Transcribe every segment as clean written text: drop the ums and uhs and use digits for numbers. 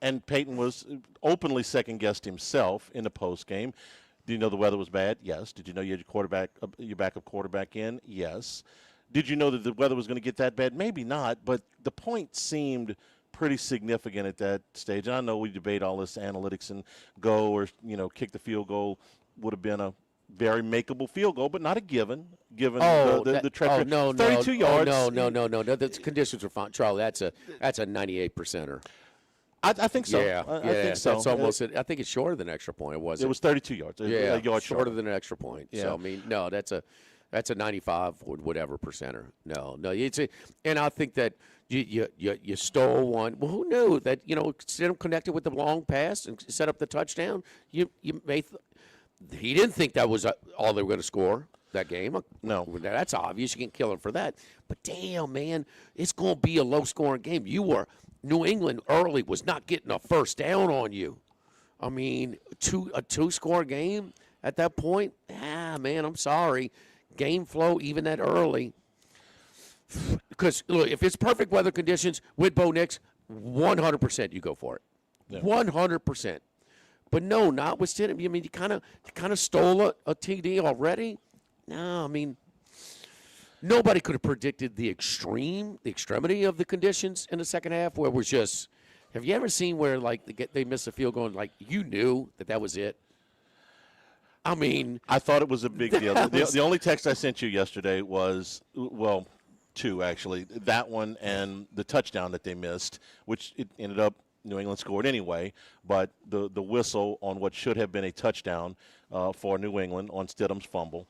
and Peyton was openly second-guessed himself in the postgame. Did you know the weather was bad? Yes. Did you know you had your backup quarterback in? Yes. Did you know that the weather was going to get that bad? Maybe not, but the point seemed pretty significant at that stage. And I know we debate all this analytics and go or, kick the field goal would have been a very makeable field goal, but not a given the treachery. No, 32 yards. No. The conditions were fine. Charlie, that's a 98%er. I think so. Yeah, I think so. That's almost it. I think it's shorter than an extra point. It was 32 yards. Yeah, a yard shorter than an extra point. Yeah. So I mean, no, that's a 95 or whatever percenter. No, and I think that you stole one. Well, who knew that instead of connected with the long pass and set up the touchdown, you may. He didn't think that was all they were going to score that game. No. That's obvious. You can kill him for that. But damn, man, it's going to be a low-scoring game. New England early was not getting a first down on you. I mean, a two-score game at that point, man, I'm sorry. Game flow even that early. Because, look, if it's perfect weather conditions with Bo Nix, 100% you go for it. Yeah. 100%. But no, notwithstanding, I mean, you kind of stole a TD already. No, I mean, nobody could have predicted the extremity of the conditions in the second half where it was just, have you ever seen where, like, they miss a field goal and, like, you knew that was it? I mean. I thought it was a big deal. The only text I sent you yesterday was, well, two, actually. That one and the touchdown that they missed, which it ended up New England scored anyway, but the whistle on what should have been a touchdown for New England on Stidham's fumble,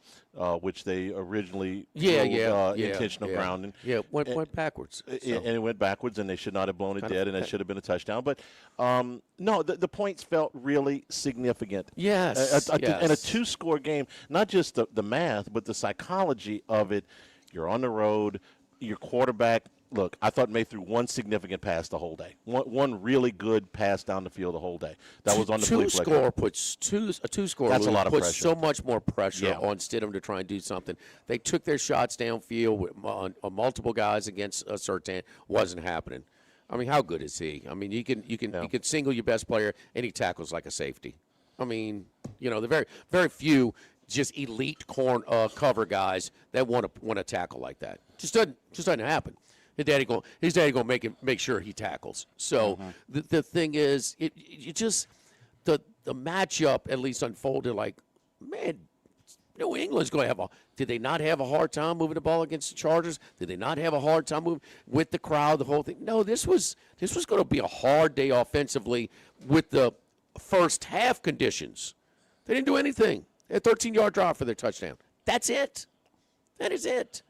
which they originally intentional grounding. Yeah, went backwards. And it went backwards, and they should not have blown it dead, and it should have been a touchdown. But, no, the points felt really significant. Yes, And a two-score game, not just the math, but the psychology of it. You're on the road, your quarterback. Look, I thought May threw one significant pass the whole day. One really good pass down the field the whole day. That was on the two-score puts a two-score. That's a lot of puts pressure. So much more pressure on Stidham to try and do something. They took their shots downfield with multiple guys against Surtain. Wasn't happening. I mean, how good is he? I mean, you can single your best player and he tackles like a safety. I mean, the very very few just elite cover guys that want to tackle like that. Just doesn't happen. His daddy going to make sure he tackles. So the thing is, you just the matchup at least unfolded like, man, New England's going to have did they not have a hard time moving the ball against the Chargers? Did they not have a hard time moving with the crowd, the whole thing? No, this was going to be a hard day offensively with the first half conditions. They didn't do anything. They had a 13-yard drive for their touchdown. That's it. That is it.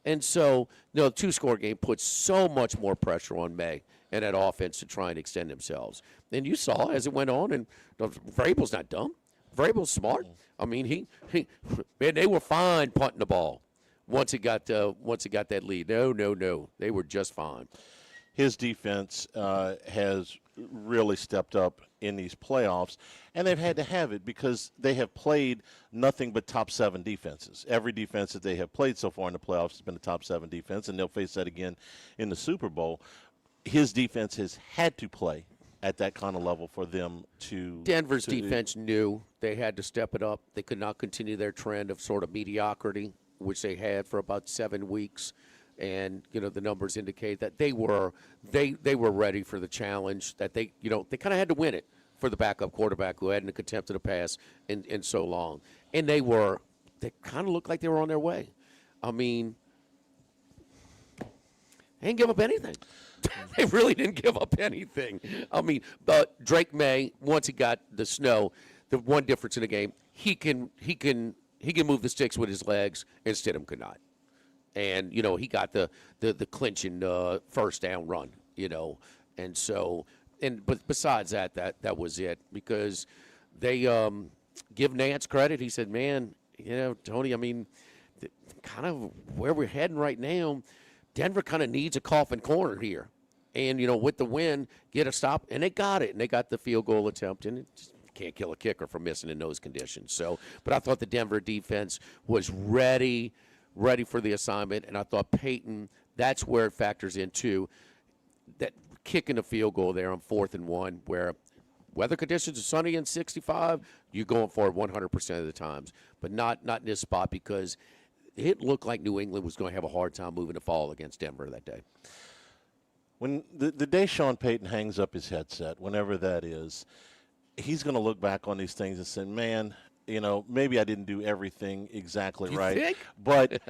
And so, the two-score game puts so much more pressure on May and that offense to try and extend themselves. And you saw as it went on, and Vrabel's not dumb. Vrabel's smart. I mean, man, they were fine punting the ball once it got that lead. No, they were just fine. His defense has really stepped up in these playoffs, and they've had to have it because they have played nothing but top 7 defenses. Every defense that they have played so far in the playoffs has been a top 7 defense, and they'll face that again in the Super Bowl. His defense has had to play at that kind of level for them to. Denver's defense knew they had to step it up. They could not continue their trend of sort of mediocrity, which they had for about 7 weeks. And the numbers indicate that they were ready for the challenge. That they kind of had to win it for the backup quarterback who hadn't attempted a pass in so long. And they kind of looked like they were on their way. I mean, they didn't give up anything. They really didn't give up anything. I mean, but Drake May, once he got the snow, the one difference in the game, he can move the sticks with his legs, and Stidham could not. And, he got the clinching first down run, And so, but besides that was it. Because they give Nance credit. He said, man, Tony, I mean, kind of where we're heading right now, Denver kind of needs a coffin corner here. And, with the win, get a stop. And they got it. And they got the field goal attempt. And it just can't kill a kicker for missing in those conditions. So, but I thought the Denver defense was ready for the assignment, and I thought Peyton, that's where it factors in too, that kicking a field goal there on 4th and 1 where weather conditions are sunny and 65, you're going for it 100% of the times. But not in this spot because it looked like New England was going to have a hard time moving the ball against Denver that day. When the day Sean Payton hangs up his headset, whenever that is, he's going to look back on these things and say, man, maybe I didn't do everything exactly right. Think? But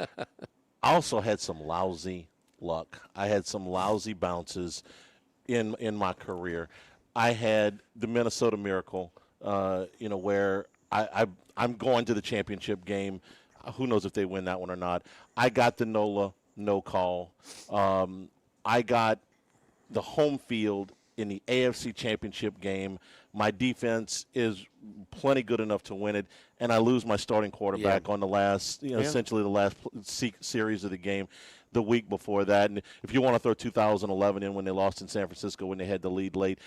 I also had some lousy luck. I had some lousy bounces in my career. I had the Minnesota Miracle, where I'm going to the championship game. Who knows if they win that one or not. I got the NOLA no call. I got the home field in the AFC championship game. My defense is plenty good enough to win it, and I lose my starting quarterback on the last, essentially the last series of the game the week before that. And if you want to throw 2011 in when they lost in San Francisco when they had the lead late,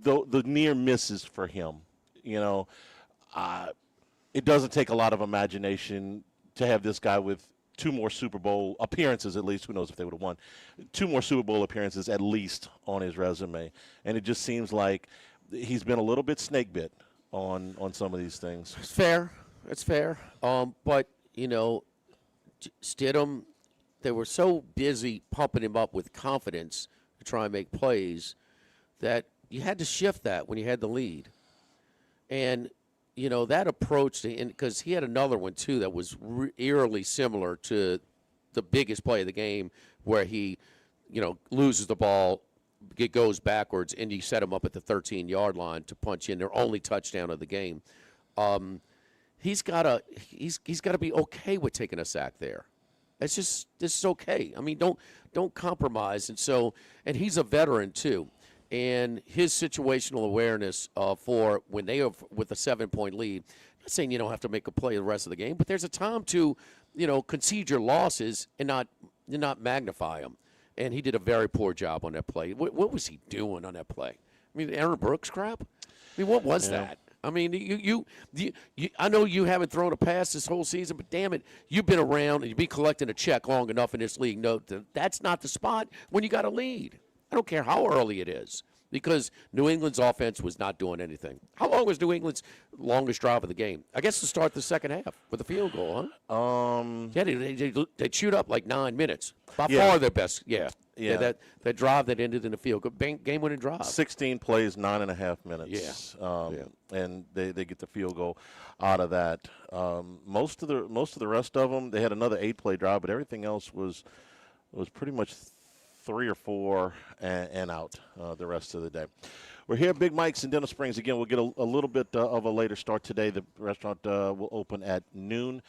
the near misses for him, it doesn't take a lot of imagination to have this guy with 2 more Super Bowl appearances at least. Who knows if they would have won. 2 more Super Bowl appearances at least on his resume. And it just seems like he's been a little bit snake bit on some of these things. It's fair. It's fair. But, Stidham, they were so busy pumping him up with confidence to try and make plays that you had to shift that when you had the lead. And, that approach, because he had another one, too, that was eerily similar to the biggest play of the game where he, loses the ball, it goes backwards, and you set him up at the 13-yard line to punch in their only touchdown of the game. He's got to be okay with taking a sack there. This is okay. I mean, don't compromise. And he's a veteran, too. And his situational awareness for when they are with a 7-point lead, I'm not saying you don't have to make a play the rest of the game, but there's a time to, concede your losses and not magnify them. And he did a very poor job on that play. What was he doing on that play? I mean, Aaron Brooks crap? I mean, what was that? I mean, you I know you haven't thrown a pass this whole season, but damn it, you've been around and you've been collecting a check long enough in this league. No, that's not the spot when you got a lead. I don't care how early it is because New England's offense was not doing anything. How long was New England's longest drive of the game? I guess to start the second half with a field goal, huh? Yeah, they chewed up like 9 minutes. By far their best, yeah. That drive that ended in a field goal, game-winning drive. 16 plays, 9.5 minutes. And they get the field goal out of that. Most of the rest of them, they had another 8-play drive, but everything else was pretty much 3 or 4 and out the rest of the day. We're here at Big Mike's in Denham Springs. Again, we'll get a little bit of a later start today. The restaurant will open at noon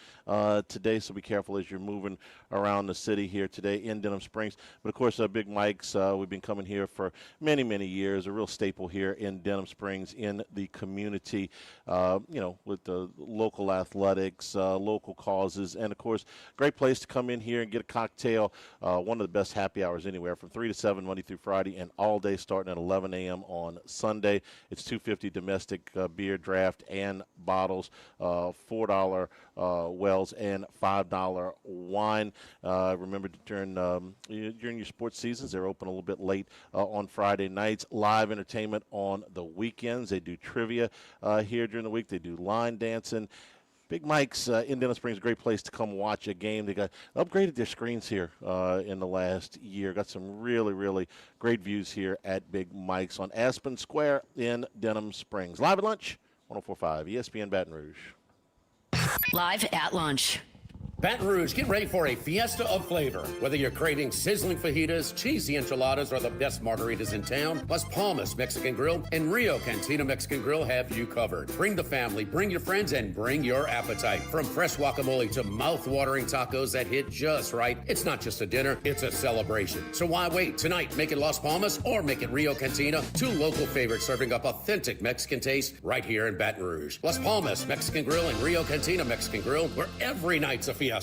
today, so be careful as you're moving around the city here today in Denham Springs. But, of course, Big Mike's, we've been coming here for many, many years, a real staple here in Denham Springs in the community, with the local athletics, local causes, and, of course, great place to come in here and get a cocktail, one of the best happy hours anywhere from 3 to 7 Monday through Friday and all day starting at 11 a.m. on Sunday. It's $2.50 domestic beer, draft, and bottles, $4 wells, and $5 wine. Remember, during your sports seasons, they're open a little bit late on Friday nights. Live entertainment on the weekends. They do trivia here during the week. They do line dancing. Big Mike's in Denham Springs, a great place to come watch a game. They upgraded their screens here in the last year. Got some really, really great views here at Big Mike's on Aspen Square in Denham Springs. Live at lunch, 104.5 ESPN Baton Rouge. Live at lunch. Baton Rouge, get ready for a fiesta of flavor. Whether you're craving sizzling fajitas, cheesy enchiladas, or the best margaritas in town, Las Palmas Mexican Grill and Rio Cantina Mexican Grill have you covered. Bring the family, bring your friends, and bring your appetite. From fresh guacamole to mouth-watering tacos that hit just right, it's not just a dinner, it's a celebration. So why wait? Tonight, make it Las Palmas or make it Rio Cantina, 2 local favorites serving up authentic Mexican taste right here in Baton Rouge. Las Palmas Mexican Grill and Rio Cantina Mexican Grill, where every night's a fiesta.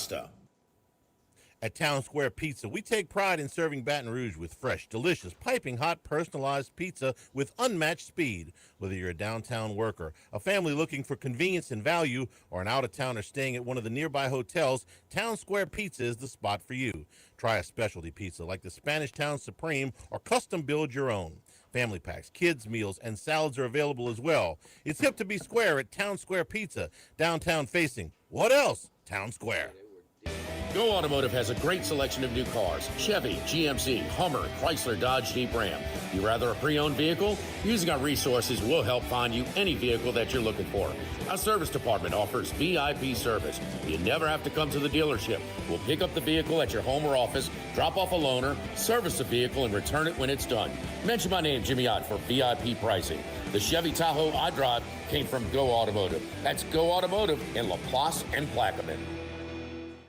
At Town Square Pizza, we take pride in serving Baton Rouge with fresh, delicious, piping hot, personalized pizza with unmatched speed. Whether you're a downtown worker, a family looking for convenience and value, or an out-of-towner staying at one of the nearby hotels, Town Square Pizza is the spot for you. Try a specialty pizza like the Spanish Town Supreme or custom build your own. Family packs, kids' meals, and salads are available as well. It's hip to be square at Town Square Pizza, downtown facing. What else? Town Square. Go Automotive has a great selection of new cars: Chevy, GMC, Hummer, Chrysler, Dodge, Jeep, Ram. You rather a pre-owned vehicle? Using our resources will help find you any vehicle that you're looking for. Our service department offers VIP service. You never have to come to the dealership. We'll pick up the vehicle at your home or office, drop off a loaner, service the vehicle, and return it when it's done. Mention my name, Jimmy Ott, for VIP pricing. The Chevy Tahoe I drive came from Go Automotive. That's Go Automotive in LaPlace and Plaquemine.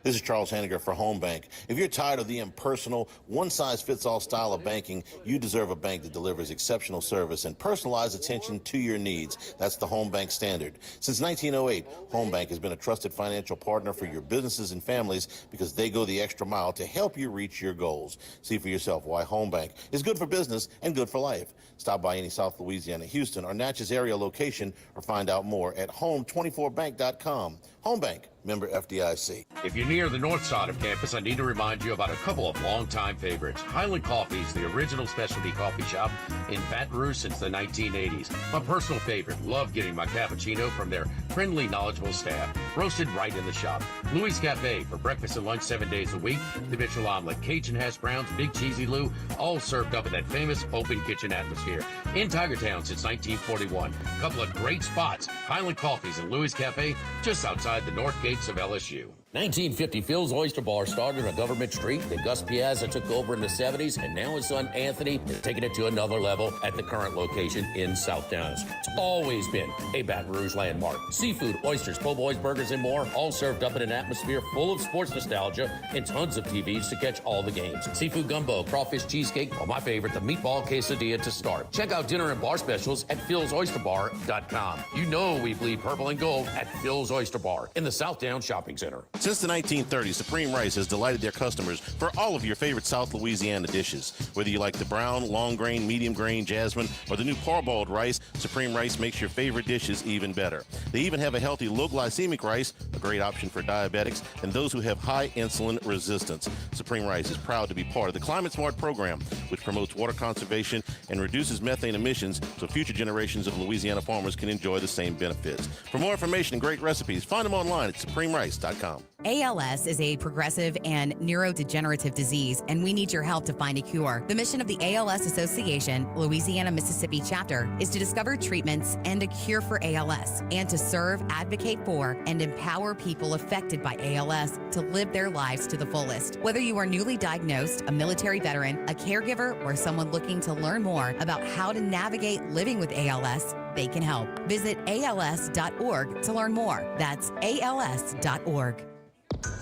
This is Charles Hanniger for Home Bank. If you're tired of the impersonal, one-size-fits-all style of banking, you deserve a bank that delivers exceptional service and personalized attention to your needs. That's the Home Bank standard. Since 1908, Home Bank has been a trusted financial partner for your businesses and families because they go the extra mile to help you reach your goals. See for yourself why Home Bank is good for business and good for life. Stop by any South Louisiana, Houston, or Natchez area location or find out more at home24bank.com. Home Bank, member FDIC. If you're near the north side of campus, I need to remind you about a couple of longtime favorites. Highland Coffee's the original specialty coffee shop in Baton Rouge since the 1980s. My personal favorite. Love getting my cappuccino from their friendly, knowledgeable staff. Roasted right in the shop. Louis Cafe for breakfast and lunch 7 days a week. The Mitchell Omelet, Cajun Hash Browns, Big Cheesy Lou, all served up in that famous open kitchen atmosphere. In Tigertown since 1941. Couple of great spots. Highland Coffee's and Louis Cafe just outside the north gates of LSU. 1950, Phil's Oyster Bar started on Government Street. Then Gus Piazza took over in the 70s, and now his son Anthony is taking it to another level at the current location in South Dallas. It's always been a Baton Rouge landmark. Seafood, oysters, po' boys, burgers, and more, all served up in an atmosphere full of sports nostalgia and tons of TVs to catch all the games. Seafood gumbo, crawfish cheesecake, or my favorite, the meatball quesadilla to start. Check out dinner and bar specials at philsoysterbar.com. You know we bleed purple and gold at Phil's Oyster Bar in the Southdown Shopping Center. Since the 1930s, Supreme Rice has delighted their customers for all of your favorite South Louisiana dishes. Whether you like the brown, long grain, medium grain, jasmine, or the new parboiled rice, Supreme Rice makes your favorite dishes even better. They even have a healthy low glycemic rice, a great option for diabetics and those who have high insulin resistance. Supreme Rice is proud to be part of the Climate Smart program, which promotes water conservation and reduces methane emissions so future generations of Louisiana farmers can enjoy the same benefits. For more information and great recipes, find them online at supremerice.com. ALS is a progressive and neurodegenerative disease, and we need your help to find a cure. The mission of the ALS Association, Louisiana-Mississippi chapter, is to discover treatments and a cure for ALS, and to serve, advocate for, and empower people affected by ALS to live their lives to the fullest. Whether you are newly diagnosed, a military veteran, a caregiver, or someone looking to learn more about how to navigate living with ALS, they can help. Visit als.org to learn more. That's als.org.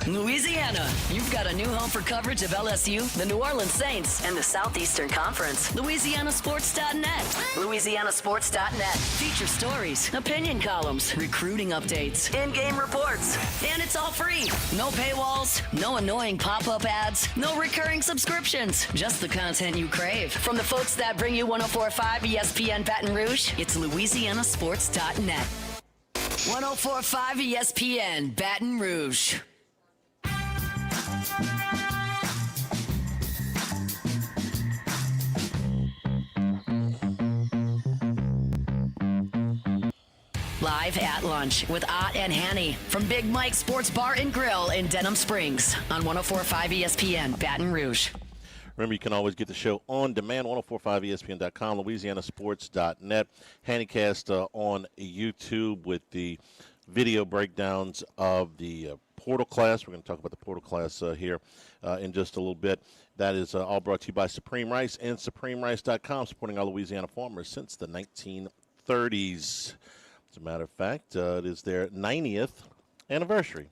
Louisiana, you've got a new home for coverage of LSU, the New Orleans Saints, and the Southeastern Conference. LouisianaSports.net. LouisianaSports.net. Feature stories, opinion columns, recruiting updates, in-game reports. And it's all free. No paywalls, no annoying pop-up ads, no recurring subscriptions. Just the content you crave. From the folks that bring you 104.5 ESPN Baton Rouge, it's LouisianaSports.net. 104.5 ESPN Baton Rouge. Live at lunch with Ott and Hanny from Big Mike Sports Bar and Grill in Denham Springs on 104.5 ESPN Baton Rouge. Remember, you can always get the show on demand, 1045ESPN.com, LouisianaSports.net, Hannycast on YouTube with the video breakdowns of the portal class. We're going to talk about the portal class here in just a little bit. That is all brought to you by Supreme Rice and SupremeRice.com, supporting our Louisiana farmers since the 1930s. As a matter of fact, it is their 90th anniversary.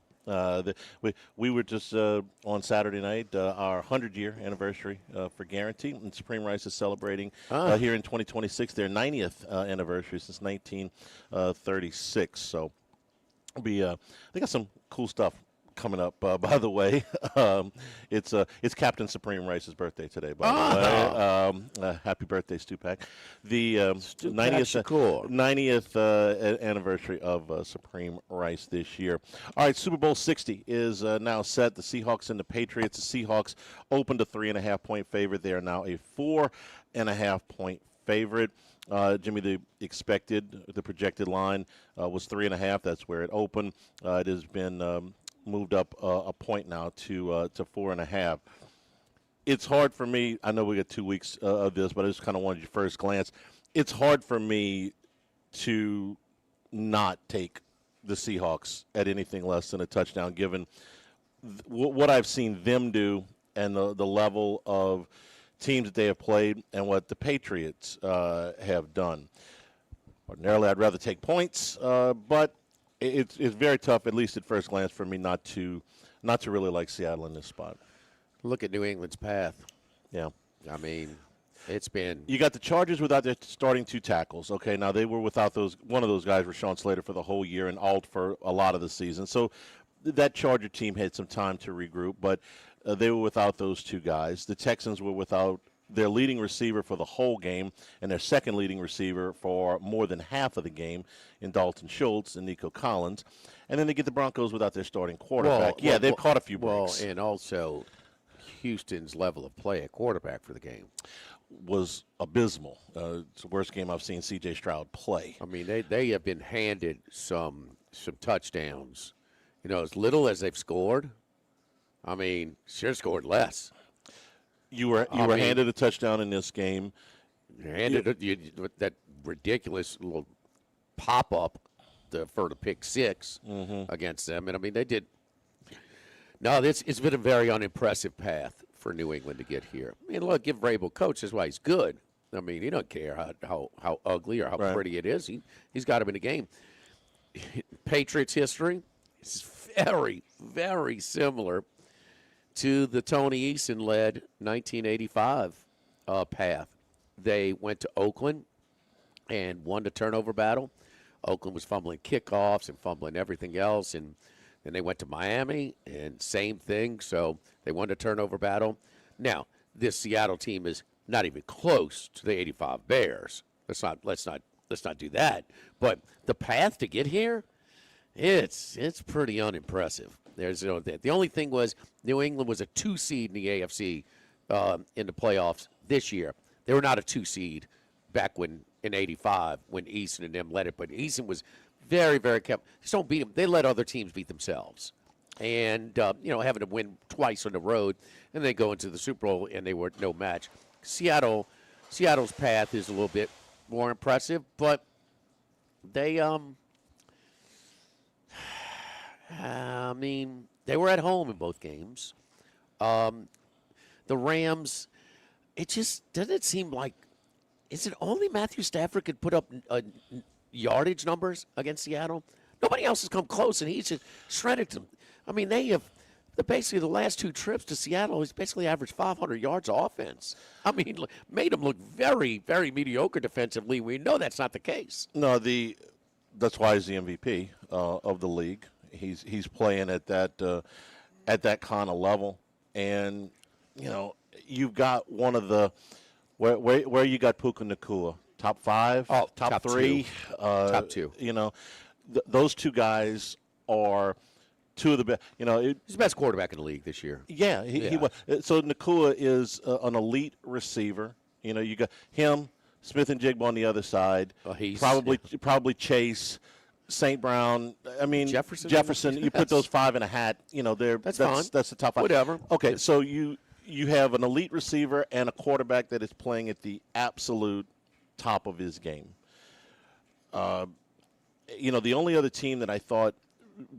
We were just on Saturday night, our 100-year anniversary for Guarantee, and Supreme Rice is celebrating here in 2026 their 90th anniversary since 1936. So they got some cool stuff coming up, by the way. It's Captain Supreme Rice's birthday today, by the way. Happy birthday, Stupak. The 90th anniversary of Supreme Rice this year. All right, Super Bowl 60 is now set. The Seahawks and the Patriots. The Seahawks opened a 3.5-point favorite. They are now a 4.5-point favorite. Jimmy, the projected line was 3.5. That's where it opened. It has been moved up a point now to 4.5. It's hard for me. I know we got 2 weeks of this, but I just kind of wanted your first glance. It's hard for me to not take the Seahawks at anything less than a touchdown, given what I've seen them do and the level of teams that they have played and what the Patriots have done. Ordinarily, I'd rather take points, but it's very tough, at least at first glance, for me not to really like Seattle in this spot. Look at New England's path. Yeah. I mean, it's been. You got the Chargers without their starting 2 tackles. Okay, now they were without one of those guys, Rashawn Slater, for the whole year and Alt for a lot of the season. So that Charger team had some time to regroup, but they were without those 2 guys. The Texans were without their leading receiver for the whole game and their second leading receiver for more than half of the game in Dalton Schultz and Nico Collins. And then they get the Broncos without their starting quarterback. They've caught a few breaks. Well, and also Houston's level of play at quarterback for the game was abysmal. It's the worst game I've seen C.J. Stroud play. I mean, they have been handed some touchdowns. You know, as little as they've scored, I mean, should have scored less. You were handed a touchdown in this game. Handed that ridiculous little pop-up for the pick 6 against them. And, I mean, they did. No, it's been a very unimpressive path for New England to get here. I mean, look, give Vrabel coach. That's why he's good. I mean, he don't care how ugly or how pretty it is. He's got him in the game. Patriots history is very, very similar to the Tony Eason-led 1985 path. They went to Oakland and won the turnover battle. Oakland was fumbling kickoffs and fumbling everything else, and then they went to Miami, and same thing. So they won the turnover battle. Now, this Seattle team is not even close to the '85 Bears. Let's not do that. But the path to get here, it's pretty unimpressive. The only thing was New England was a 2 seed in the AFC in the playoffs this year. They were not a 2 seed back in '85 when Eason and them led it. But Eason was very, very kept. Just don't beat them. They let other teams beat themselves. And, having to win twice on the road, and they go into the Super Bowl, and they were no match. Seattle's path is a little bit more impressive, but they, they were at home in both games. The Rams, it just doesn't seem like, is it only Matthew Stafford could put up yardage numbers against Seattle? Nobody else has come close, and he's just shredded them. I mean, basically the last 2 trips to Seattle, he's basically averaged 500 yards of offense. I mean, made him look very, very mediocre defensively. We know that's not the case. No, that's why he's the MVP of the league. He's playing at that kind of level, and you've got one of the where you got Puka Nacua, top 5, top 3, top 2. Those 2 guys are 2 of the best. He's the best quarterback in the league this year. Yeah, he was. So Nacua is an elite receiver. You got him, Smith and Jigba on the other side. Probably Chase. St. Brown, I mean Jefferson. You put those 5 in a hat. That's fine. That's the top 5. Whatever. Okay, so you have an elite receiver and a quarterback that is playing at the absolute top of his game. The only other team that I thought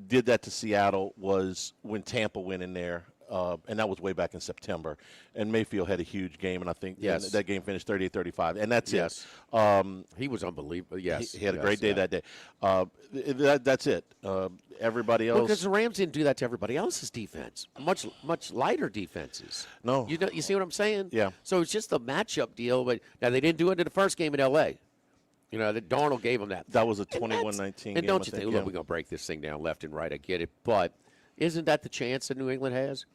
did that to Seattle was when Tampa went in there, and that was way back in September. And Mayfield had a huge game, and I think that game finished 38-35, and that's it. He was unbelievable. Yes, he had a great day that day. That's it. Everybody else, because the Rams didn't do that to everybody else's defense. Much lighter defenses. No, you see what I'm saying? Yeah. So it's just a matchup deal. But now they didn't do it in the first game in L.A. That Darnold gave them that. That was a 21-19 game. And don't you think, look, we're going to break this thing down left and right. I get it. But, Isn't that the chance that New England has?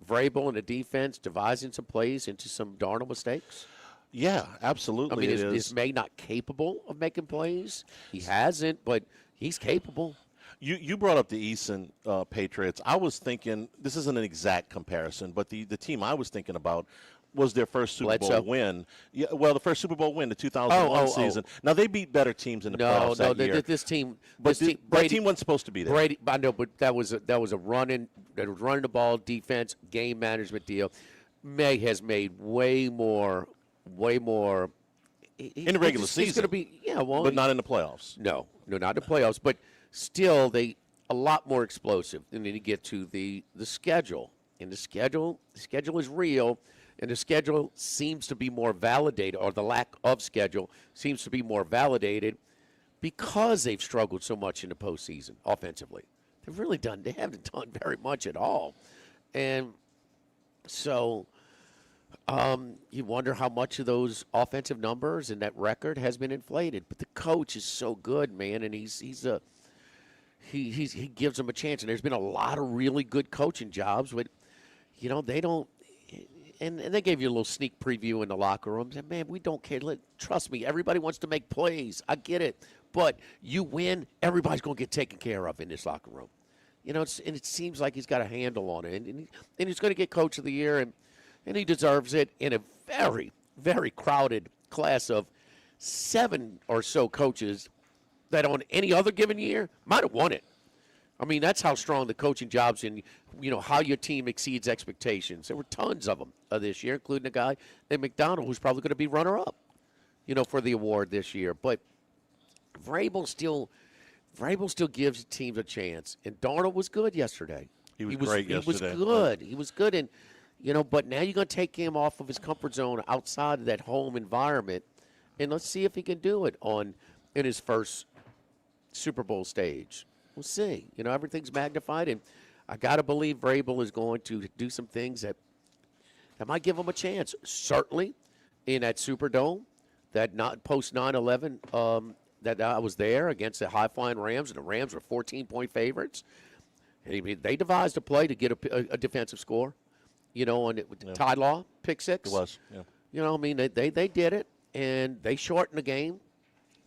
Vrabel and the defense devising some plays into some Darnold mistakes? Yeah, absolutely. I mean, it is May not capable of making plays? He hasn't, but he's capable. You brought up the Easton Patriots. I was thinking, this isn't an exact comparison, but the team I was thinking about was their first Super Bowl win. Yeah, well, the first Super Bowl win, the 2001 season. Now, they beat better teams in the playoffs that year. This team, that team wasn't supposed to be there. Brady, I know, but that was a running the ball defense, game management deal. May has made way more in the regular season. He's going to be, but not in the playoffs. No, not the playoffs. But still, they a lot more explosive. And then you get to the schedule, and the schedule is real, and the schedule seems to be more validated, or the lack of schedule seems to be more validated because they've struggled so much in the postseason offensively. They haven't done very much at all, and so. You wonder how much of those offensive numbers and that record has been inflated. But the coach is so good, man, and he gives them a chance. And there's been a lot of really good coaching jobs, but they don't. And they gave you a little sneak preview in the locker room. Said, man, we don't care. Trust me, everybody wants to make plays. I get it, but you win, everybody's going to get taken care of in this locker room. And it seems like he's got a handle on it, and he's going to get Coach of the Year, and he deserves it in a very, very crowded class of 7 or so coaches that on any other given year might have won it. I mean, that's how strong the coaching jobs and, how your team exceeds expectations. There were tons of them this year, including a guy named McDonald who's probably going to be runner-up, for the award this year. But Vrabel still gives teams a chance. And Darnold was good yesterday. He was great yesterday. He was good. He was good. And but now you're going to take him off of his comfort zone outside of that home environment, and let's see if he can do it in his first Super Bowl stage. We'll see. Everything's magnified, and I got to believe Vrabel is going to do some things that might give him a chance. Certainly in that Superdome, that not post 9/11 that I was there against the high-flying Rams, and the Rams were 14-point favorites. And they devised a play to get a defensive score. On it with Ty Law, pick 6. It was, yeah. They did it, and they shortened the game,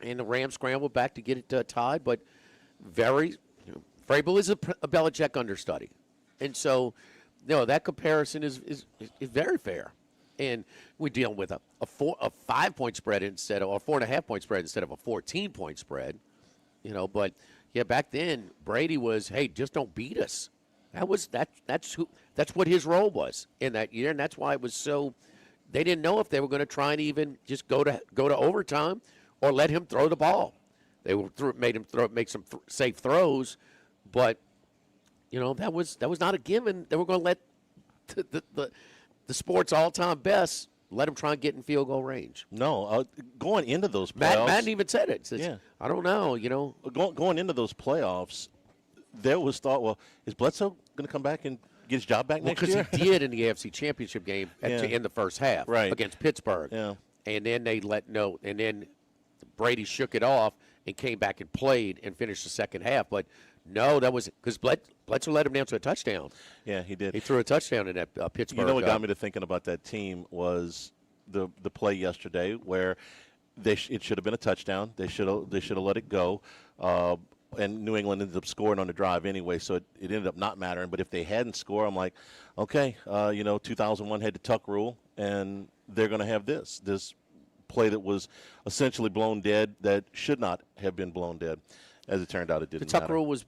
and the Rams scrambled back to get it tied. But Vrabel is a Belichick understudy, and so that comparison is very fair. And we're dealing with a 5-point spread instead of a 4.5-point spread instead of a 14-point spread. But back then Brady was, hey, just don't beat us. That's what his role was in that year, and that's why it was so. They didn't know if they were going to try and even just go to overtime or let him throw the ball. They made him make some safe throws, but that was not a given. They were going to let the sport's all-time best let him try and get in field goal range. No, going into those playoffs, Madden even said it. Says, yeah, I don't know. Going into those playoffs, there was thought, well, is Bledsoe going to come back and get his job back next year? Because he did in the AFC Championship game in the first half against Pittsburgh. Yeah. And then and then Brady shook it off and came back and played and finished the second half. But no, that was because Bledsoe led him down to a touchdown. Yeah, he did. He threw a touchdown in that Pittsburgh. What got me to thinking about that team was the play yesterday where it should have been a touchdown. They should have let it go. And New England ended up scoring on the drive anyway, so it ended up not mattering. But if they hadn't scored, I'm like, okay, 2001 had the tuck rule, and they're going to have this play that was essentially blown dead that should not have been blown dead. As it turned out, it didn't. The tuck rule was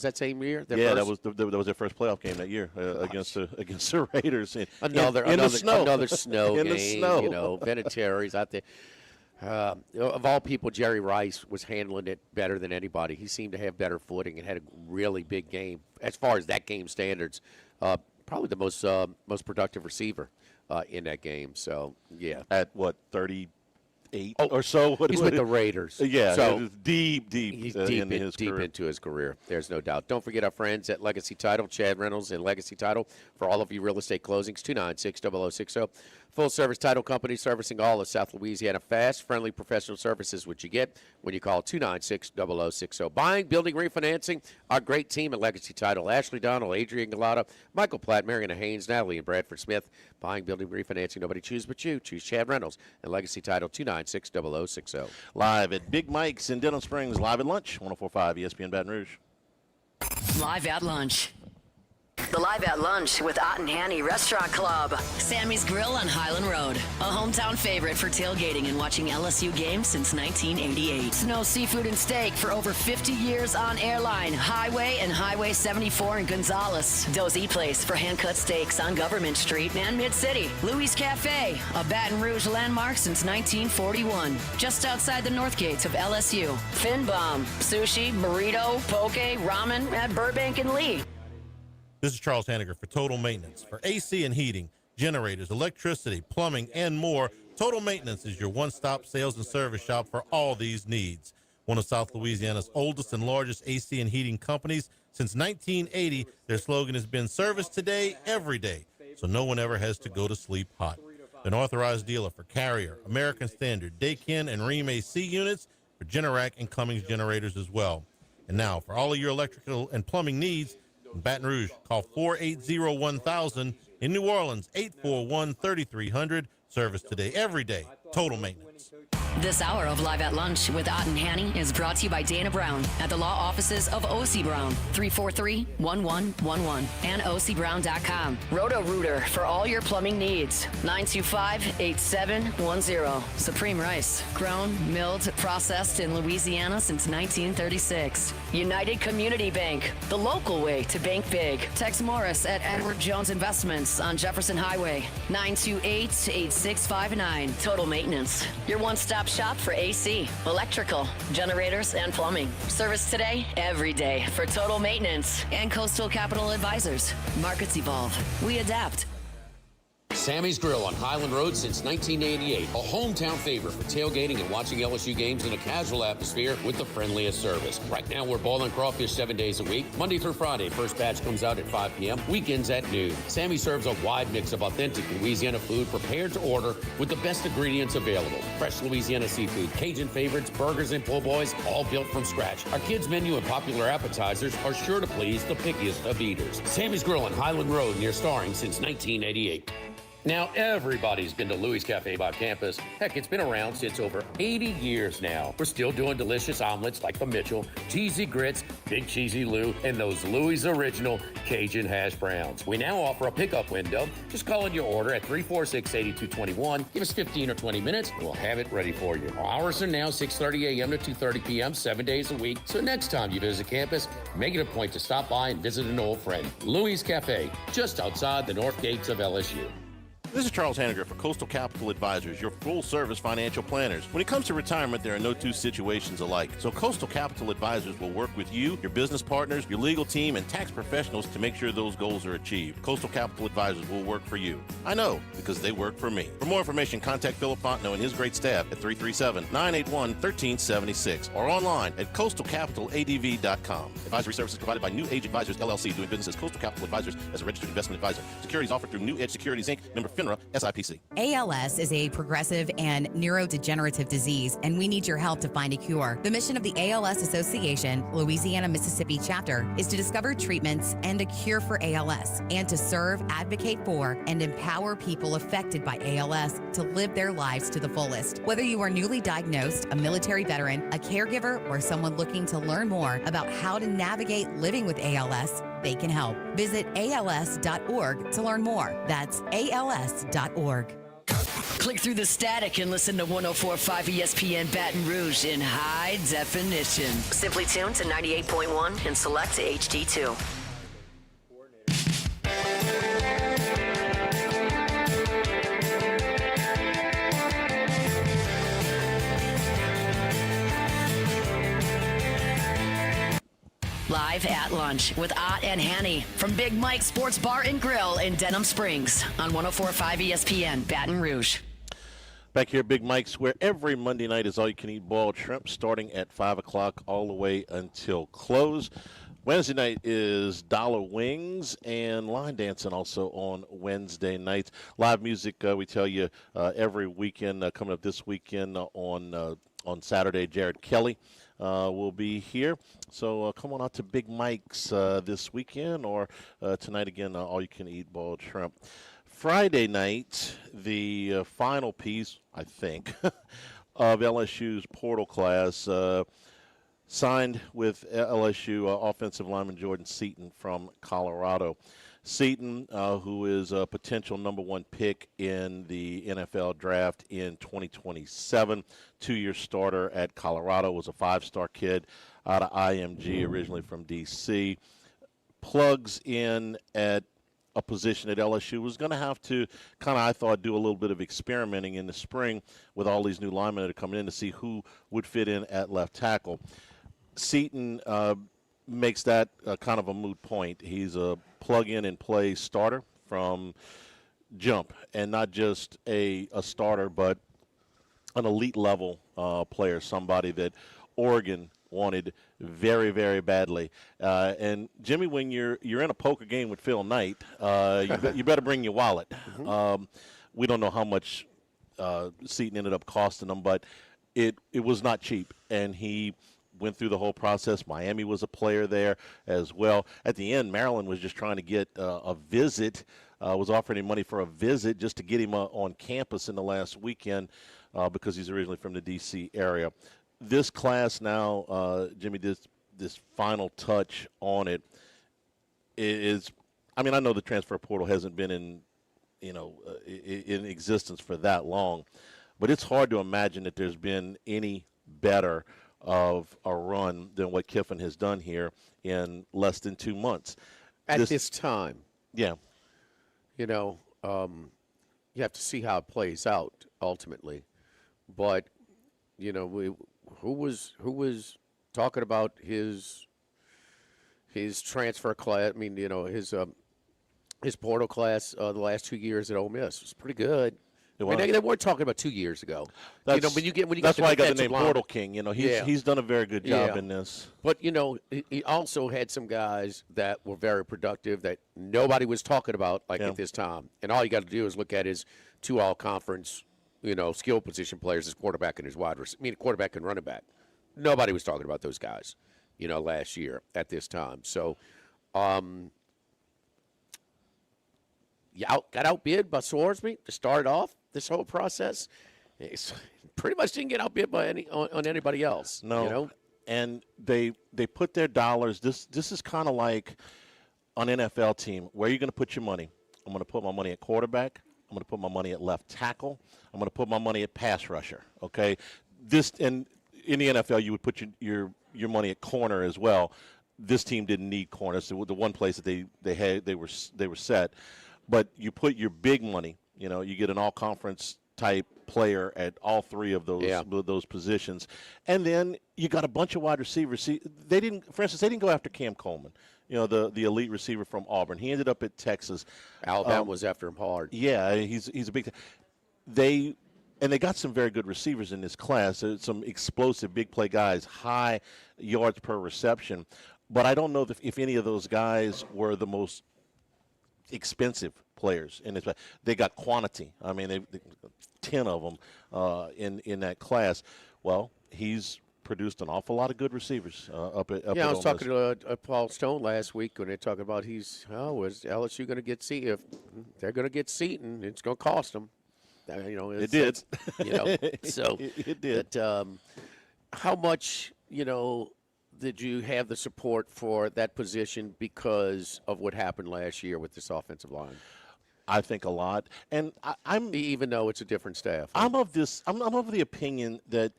that same year? That was their first playoff game that year against the Raiders. Another snow game. In the snow. Vinatieri's out there. Of all people, Jerry Rice was handling it better than anybody. He seemed to have better footing and had a really big game as far as that game standards. Probably the most productive receiver in that game. So yeah, at what 38 or so. He's with the Raiders. Yeah, so deep. He's deep into his career. There's no doubt. Don't forget our friends at Legacy Title, Chad Reynolds and Legacy Title for all of your real estate closings. 296-0060. Full-service title company servicing all of South Louisiana. Fast, friendly, professional services, which you get when you call 296-0060. Buying, building, refinancing, our great team at Legacy Title. Ashley Donald, Adrian Galata, Michael Platt, Mariana Haynes, Natalie and Bradford Smith. Buying, building, refinancing, nobody choose but you. Choose Chad Reynolds and Legacy Title, 296-0060. Live at Big Mike's in Denham Springs, live at lunch, 104.5 ESPN Baton Rouge. Live at lunch. The Live at Lunch with Ott and Hanny Restaurant Club. Sammy's Grill on Highland Road. A hometown favorite for tailgating and watching LSU games since 1988. Snow Seafood and Steak for over 50 years on Airline, Highway, and Highway 74 in Gonzales. Dozy Place for hand-cut steaks on Government Street and Mid-City. Louis Cafe, a Baton Rouge landmark since 1941. Just outside the north gates of LSU. Fin Bomb, sushi, burrito, poke, ramen at Burbank and Lee. This is Charles Hanniger for Total Maintenance. For AC and heating, generators, electricity, plumbing, and more, Total Maintenance is your one-stop sales and service shop for all these needs. One of South Louisiana's oldest and largest AC and heating companies. Since 1980, their slogan has been service today, every day, so no one ever has to go to sleep hot. An authorized dealer for Carrier, American Standard, Daikin, and Rheem AC units, for Generac and Cummings generators as well. And now, for all of your electrical and plumbing needs, in Baton Rouge, call 480-1000. In New Orleans, 841-3300. Service today, every day. Total Maintenance. This hour of Live at Lunch with Ott and Hanny is brought to you by Dana Brown at the law offices of O.C. Brown, 343-1111, and ocbrown.com. Roto-Rooter for all your plumbing needs, 925-8710. Supreme Rice, grown, milled, processed in Louisiana since 1936. United Community Bank, the local way to bank big. Tex Morris at Edward Jones Investments on Jefferson Highway, 928-8659. Total Maintenance, your one-stop shop for AC, electrical, generators, and plumbing. Service today, every day for Total Maintenance. And Coastal Capital Advisors. Markets evolve. We adapt. Sammy's Grill on Highland Road since 1988. A hometown favorite for tailgating and watching LSU games in a casual atmosphere with the friendliest service. Right now, we're boiling crawfish 7 days a week, Monday through Friday. First batch comes out at 5 p.m., weekends at noon. Sammy serves a wide mix of authentic Louisiana food prepared to order with the best ingredients available. Fresh Louisiana seafood, Cajun favorites, burgers, and po' boys, all built from scratch. Our kids' menu and popular appetizers are sure to please the pickiest of eaters. Sammy's Grill on Highland Road near Starring since 1988. Now, everybody's been to Louis Cafe by campus. Heck, it's been around since over 80 years now. We're still doing delicious omelets like the Mitchell, cheesy grits, Big Cheesy Lou, and those Louis Original Cajun hash browns. We now offer a pickup window. Just call in your order at 346-8221. Give us 15 or 20 minutes, and we'll have it ready for you. Our hours are now 6:30 a.m. to 2:30 p.m., 7 days a week. So next time you visit campus, make it a point to stop by and visit an old friend. Louis Cafe, just outside the north gates of LSU. This is Charles Hanniger for Coastal Capital Advisors, your full-service financial planners. When it comes to retirement, there are no two situations alike. So Coastal Capital Advisors will work with you, your business partners, your legal team, and tax professionals to make sure those goals are achieved. Coastal Capital Advisors will work for you. I know, because they work for me. For more information, contact Philip Fontenot and his great staff at 337-981-1376 or online at coastalcapitaladv.com. Advisory services provided by New Age Advisors, LLC, doing business as Coastal Capital Advisors as a registered investment advisor. Securities offered through New Edge Securities, Inc., member FINRA, SIPC. ALS is a progressive and neurodegenerative disease, and we need your help to find a cure. The mission of the ALS Association, Louisiana, Mississippi chapter, is to discover treatments and a cure for ALS, and to serve, advocate for, and empower people affected by ALS to live their lives to the fullest. Whether you are newly diagnosed, a military veteran, a caregiver, or someone looking to learn more about how to navigate living with ALS, they can help. Visit als.org to learn more. That's als.org. Click through the static and listen to 104.5 ESPN Baton Rouge in high definition. Simply tune to 98.1 and select HD2. Live at lunch with Ott and Hanny from Big Mike Sports Bar and Grill in Denham Springs on 104.5 ESPN Baton Rouge. Back here at Big Mike's, where every Monday night is all-you-can-eat boiled shrimp, starting at 5 o'clock all the way until close. Wednesday night is Dollar Wings and line dancing also on Wednesday nights. Live music, we tell you, every weekend. Coming up this weekend on Saturday, Jared Kelly will be here. So come on out to Big Mike's this weekend, or tonight again, all you can eat boiled shrimp. Friday night, the final piece, I think, of LSU's portal class. Signed with LSU offensive lineman Jordan Seaton from Colorado. Seaton, who is a potential number 1 pick in the NFL draft in 2027, 2-year starter at Colorado, was a 5-star kid out of IMG, originally from D.C., plugs in at a position at LSU, was going to have to kind of, I thought, do a little bit of experimenting in the spring with all these new linemen that are coming in to see who would fit in at left tackle. Seaton makes that kind of a moot point. He's a plug-in-and-play starter from jump, and not just a starter, but an elite-level player, somebody that Oregon wanted very, very badly. And, Jimmy, when you're in a poker game with Phil Knight, you better bring your wallet. Mm-hmm. We don't know how much Seaton ended up costing them, but it was not cheap, and he – went through the whole process. Miami was a player there as well. At the end, Maryland was just trying to get a visit, was offering him money for a visit just to get him on campus in the last weekend because he's originally from the D.C. area. This class now, Jimmy, this final touch on it is, I mean, I know the transfer portal hasn't been in existence for that long, but it's hard to imagine that there's been any better of a run than what Kiffin has done here in less than 2 months. At this time. Yeah. You have to see how it plays out ultimately. But, who was talking about his transfer class? I mean, his portal class the last 2 years at Ole Miss was pretty good. I mean, they weren't talking about 2 years ago. That's why I got the name line, Portal King. He's done a very good job in this. But he also had some guys that were very productive that nobody was talking about at this time. And all you got to do is look at his 2 all-conference, skill position players, his quarterback and his quarterback and running back. Nobody was talking about those guys, last year at this time. So, got outbid by Swarsby to start off this whole process. It's pretty much didn't get outbid by on anybody else. No, and they put their dollars. This is kind of like an NFL team. Where are you going to put your money? I'm going to put my money at quarterback. I'm going to put my money at left tackle. I'm going to put my money at pass rusher. Okay, and in the NFL you would put your money at corner as well. This team didn't need corners. The one place that they were set. But you put your big money, you get an all-conference type player at all 3 of those positions. And then you got a bunch of wide receivers. See, they didn't go after Cam Coleman, the elite receiver from Auburn. He ended up at Texas. Alabama was after him hard. Yeah, he's a big they got some very good receivers in this class. Some explosive big play guys, high yards per reception. But I don't know if any of those guys were the most expensive players in this. They got quantity. I mean, they 10 of them in that class. Well, he's produced an awful lot of good receivers up at I was talking to Paul Stone last week when they talking about was LSU going to get Seaton? If they're going to get Seaton, it's going to cost them. It did. So it did. How much did you have the support for that position because of what happened last year with this offensive line? I think a lot, and I'm even though it's a different staff. I'm of the opinion that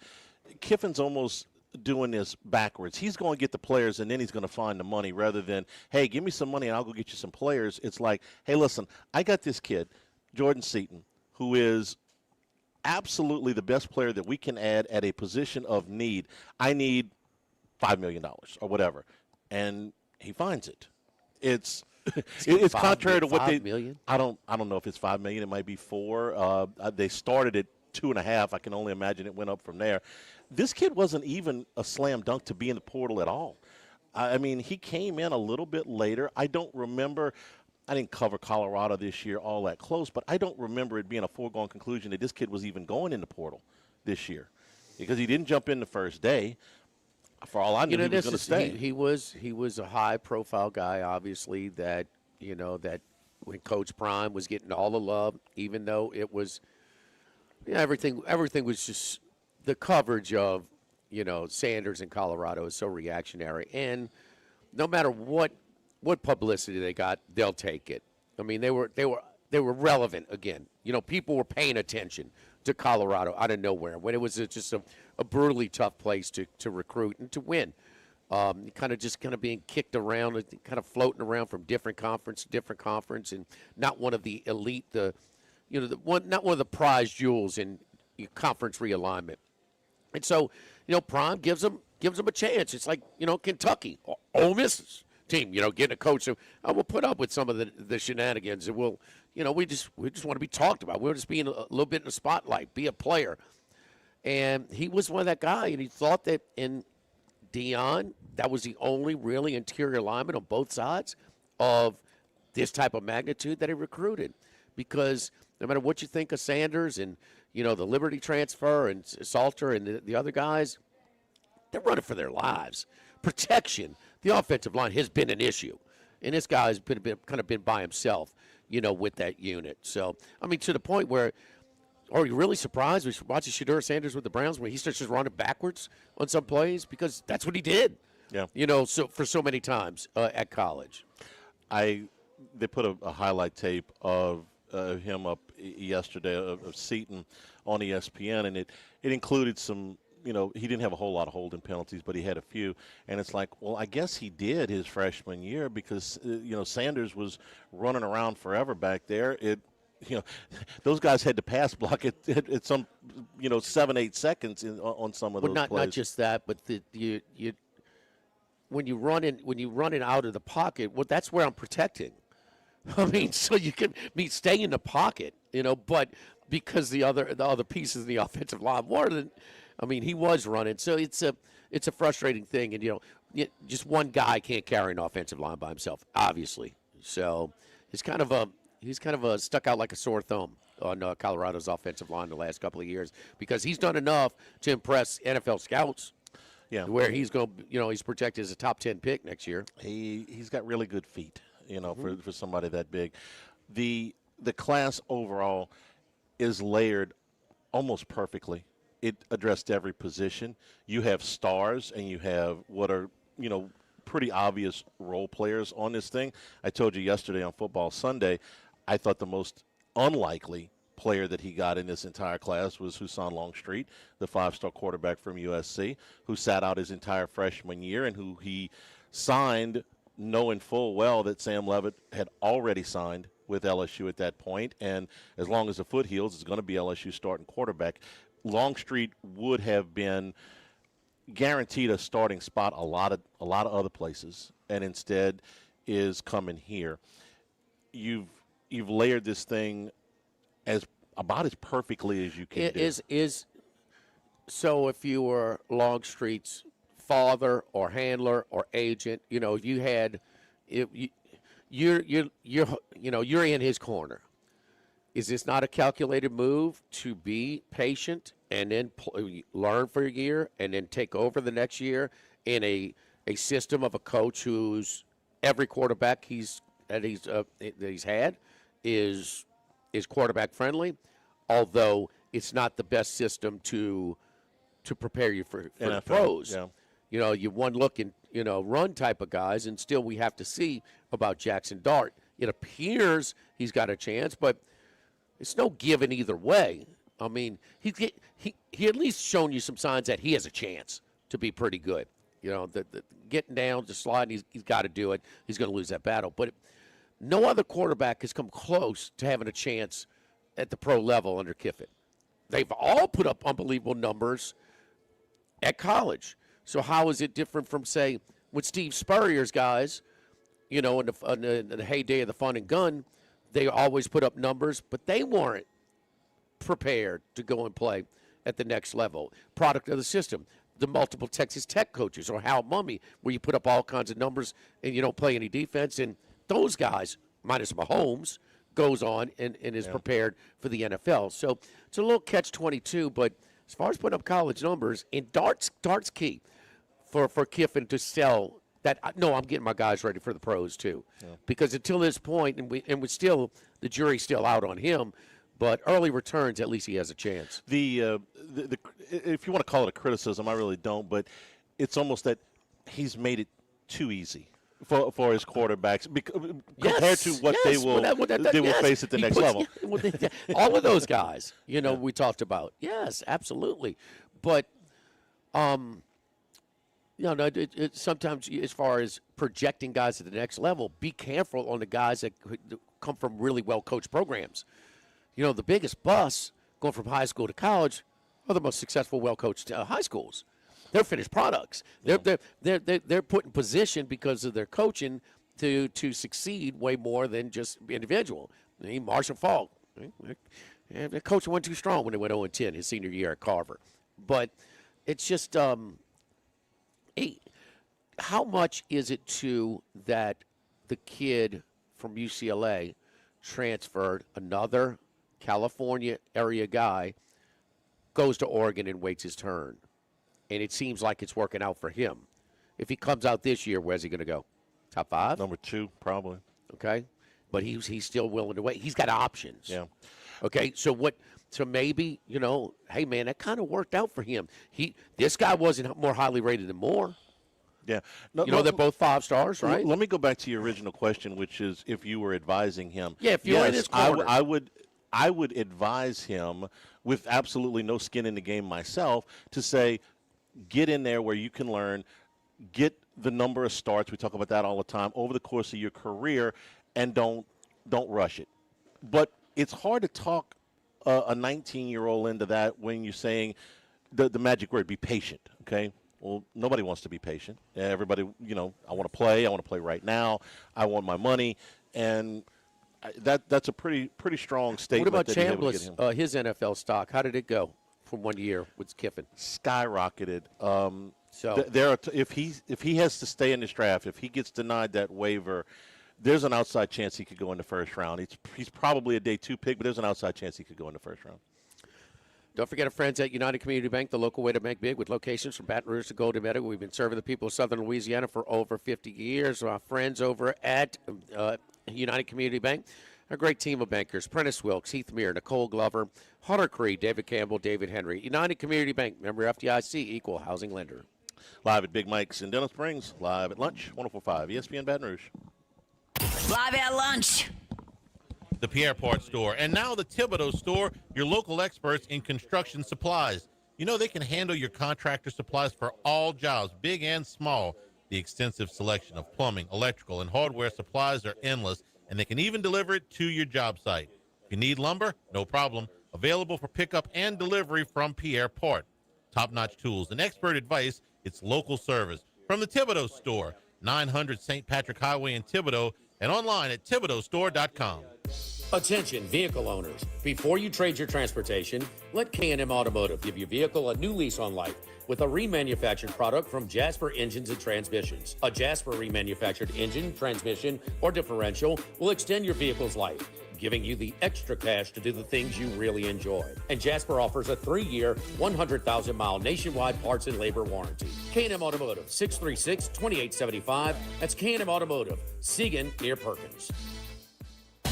Kiffin's almost doing this backwards. He's going to get the players, and then he's going to find the money rather than, hey, give me some money and I'll go get you some players. It's like, hey, listen, I got this kid, Jordan Seaton, who is absolutely the best player that we can add at a position of need. I need $5 million or whatever, and he finds it. It's contrary to what they. Million? I don't know if it's $5 million. It might be $4 million. They started at 2.5. I can only imagine it went up from there. This kid wasn't even a slam dunk to be in the portal at all. I mean, he came in a little bit later. I don't remember. I didn't cover Colorado this year all that close, but I don't remember it being a foregone conclusion that this kid was even going in the portal this year, because he didn't jump in the first day. For all I knew, he was going to stay. He was a high-profile guy, obviously, that when Coach Prime was getting all the love, even though it was everything was just the coverage of Sanders in Colorado is so reactionary, and no matter what publicity they got, they'll take it. I mean, they were relevant again. People were paying attention to Colorado out of nowhere when it was just a brutally tough place to recruit and to win. Kind of being kicked around, kind of floating around from different conference to different conference, and not one of the elite, not one of the prize jewels in conference realignment. And so, Prime gives them a chance. It's like Kentucky, Ole Miss's team, getting a coach. So we'll put up with some of the shenanigans, and we just want to be talked about. We'll just be in a little bit in the spotlight, be a player. And he was one of that guy, and he thought that in Deion, that was the only really interior lineman on both sides of this type of magnitude that he recruited. Because no matter what you think of Sanders and, the Liberty transfer and Salter and the other guys, they're running for their lives. Protection, the offensive line has been an issue. And this guy's been by himself, with that unit. So, I mean, to the point where, are you really surprised when watching Shedeur Sanders with the Browns when he starts just running backwards on some plays? Because that's what he did. Yeah. So for so many times at college. They put a highlight tape of him up yesterday of Seton on ESPN, and it included some, he didn't have a whole lot of holding penalties, but he had a few. And it's like, well, I guess he did his freshman year because, Sanders was running around forever back there. Those guys had to pass block at some, 7-8 seconds on some of those plays. Not just that, but when you run in out of the pocket, well, that's where I'm protecting. I mean, so you can stay in the pocket, but because the other pieces of the offensive line he was running. So it's a frustrating thing, and just one guy can't carry an offensive line by himself, obviously. So he's kind of stuck out like a sore thumb on Colorado's offensive line the last couple of years, because he's done enough to impress NFL scouts. Yeah, where he's going, he's projected as a top 10 pick next year. He's got really good feet, for somebody that big. The class overall is layered almost perfectly. It addressed every position. You have stars and you have what are, pretty obvious role players on this thing. I told you yesterday on Football Sunday, I thought the most unlikely player that he got in this entire class was Husan Longstreet, the 5-star quarterback from USC, who sat out his entire freshman year and who he signed knowing full well that Sam Leavitt had already signed with LSU at that point. And as long as the foot heals, it's going to be LSU starting quarterback. Longstreet would have been guaranteed a starting spot a lot of other places, and instead is coming here. You've layered this thing about as perfectly as you can do. So if you were Longstreet's father or handler or agent, you had you're in his corner. Is this not a calculated move to be patient and then learn for a year and then take over the next year in a system of a coach whose every quarterback he's had is quarterback friendly, although it's not the best system to prepare you for the pros. Yeah. You one look and run type of guys, and still we have to see about Jackson Dart. It appears he's got a chance, but it's no given either way. I mean, he at least shown you some signs that he has a chance to be pretty good. The getting down, just sliding, he's got to do it. He's going to lose that battle. But no other quarterback has come close to having a chance at the pro level under Kiffin. They've all put up unbelievable numbers at college. So how is it different from, say, with Steve Spurrier's guys, in the heyday of the fun and gun, they always put up numbers, but they weren't prepared to go and play at the next level. Product of the system. the multiple Texas Tech coaches, or Hal Mummy, where you put up all kinds of numbers and you don't play any defense. And those guys, minus Mahomes, goes on and is prepared for the NFL. So it's a little catch-22, but as far as putting up college numbers, and dart's key for Kiffin to sell that. No, I'm getting my guys ready for the pros too, because until this point, and we still, the jury's still out on him, but early returns, at least he has a chance. The if you want to call it a criticism, I really don't, but it's almost that he's made it too easy for his quarterbacks compared to what they will face at the next level. All of those guys, we talked about. Yes, absolutely. But, sometimes as far as projecting guys to the next level, be careful on the guys that come from really well-coached programs. The biggest bus going from high school to college are the most successful, well-coached high schools. They're finished products. They're put in position because of their coaching to succeed way more than just individual. Marshall Faulk, the coach went too strong when they went 0-10 his senior year at Carver. But it's just how much is it to that the kid from UCLA transferred, another California area guy, goes to Oregon and waits his turn? And it seems like it's working out for him. If he comes out this year, where's he going to go? Top 5? Number 2, probably. Okay. But he's still willing to wait. He's got options. Yeah. Okay. So maybe, hey, man, that kind of worked out for him. This guy wasn't more highly rated than Moore. Yeah. They're both 5 stars, right? Let me go back to your original question, which is if you were advising him. Yeah, if you were in his corner. I would advise him, with absolutely no skin in the game myself, to say, get in there where you can learn, get the number of starts. We talk about that all the time over the course of your career, and don't rush it. But it's hard to talk a 19-year-old into that when you're saying the magic word, be patient, okay? Well, nobody wants to be patient. Everybody, I want to play right now. I want my money. And that's a pretty strong statement. What about Chambliss, his NFL stock? How did it go from 1 year with Kiffin? Skyrocketed. So if he has to stay in this draft, if he gets denied that waiver, there's an outside chance he could go in the first round. He's probably a day 2 pick, but there's an outside chance he could go in the first round. Don't forget our friends at United Community Bank, the local way to bank big, with locations from Baton Rouge to Golden Meadow. We've been serving the people of Southern Louisiana for over 50 years. Our friends over at United Community Bank, a great team of bankers: Prentice Wilkes, Heath Meir, Nicole Glover, Hunter Creed, David Campbell, David Henry. United Community Bank, member FDIC, equal housing lender. Live at Big Mike's in Denham Springs, live at lunch, 104.5 ESPN Baton Rouge. Live at lunch. The Pierre Part Store, and now the Thibodeau Store, your local experts in construction supplies. They can handle your contractor supplies for all jobs, big and small. The extensive selection of plumbing, electrical, and hardware supplies are endless, and they can even deliver it to your job site. If you need lumber, no problem. Available for pickup and delivery from Pierre Part. Top-notch tools and expert advice, it's local service. From the Thibodeau Store, 900 St. Patrick Highway in Thibodeau, and online at ThibodeauStore.com. Attention vehicle owners. Before you trade your transportation, let K&M Automotive give your vehicle a new lease on life with a remanufactured product from Jasper Engines and Transmissions. A Jasper remanufactured engine, transmission, or differential will extend your vehicle's life, giving you the extra cash to do the things you really enjoy. And Jasper offers a 3-year, 100,000-mile nationwide parts and labor warranty. K&M Automotive, 636-2875. That's K&M Automotive, Siegen near Perkins.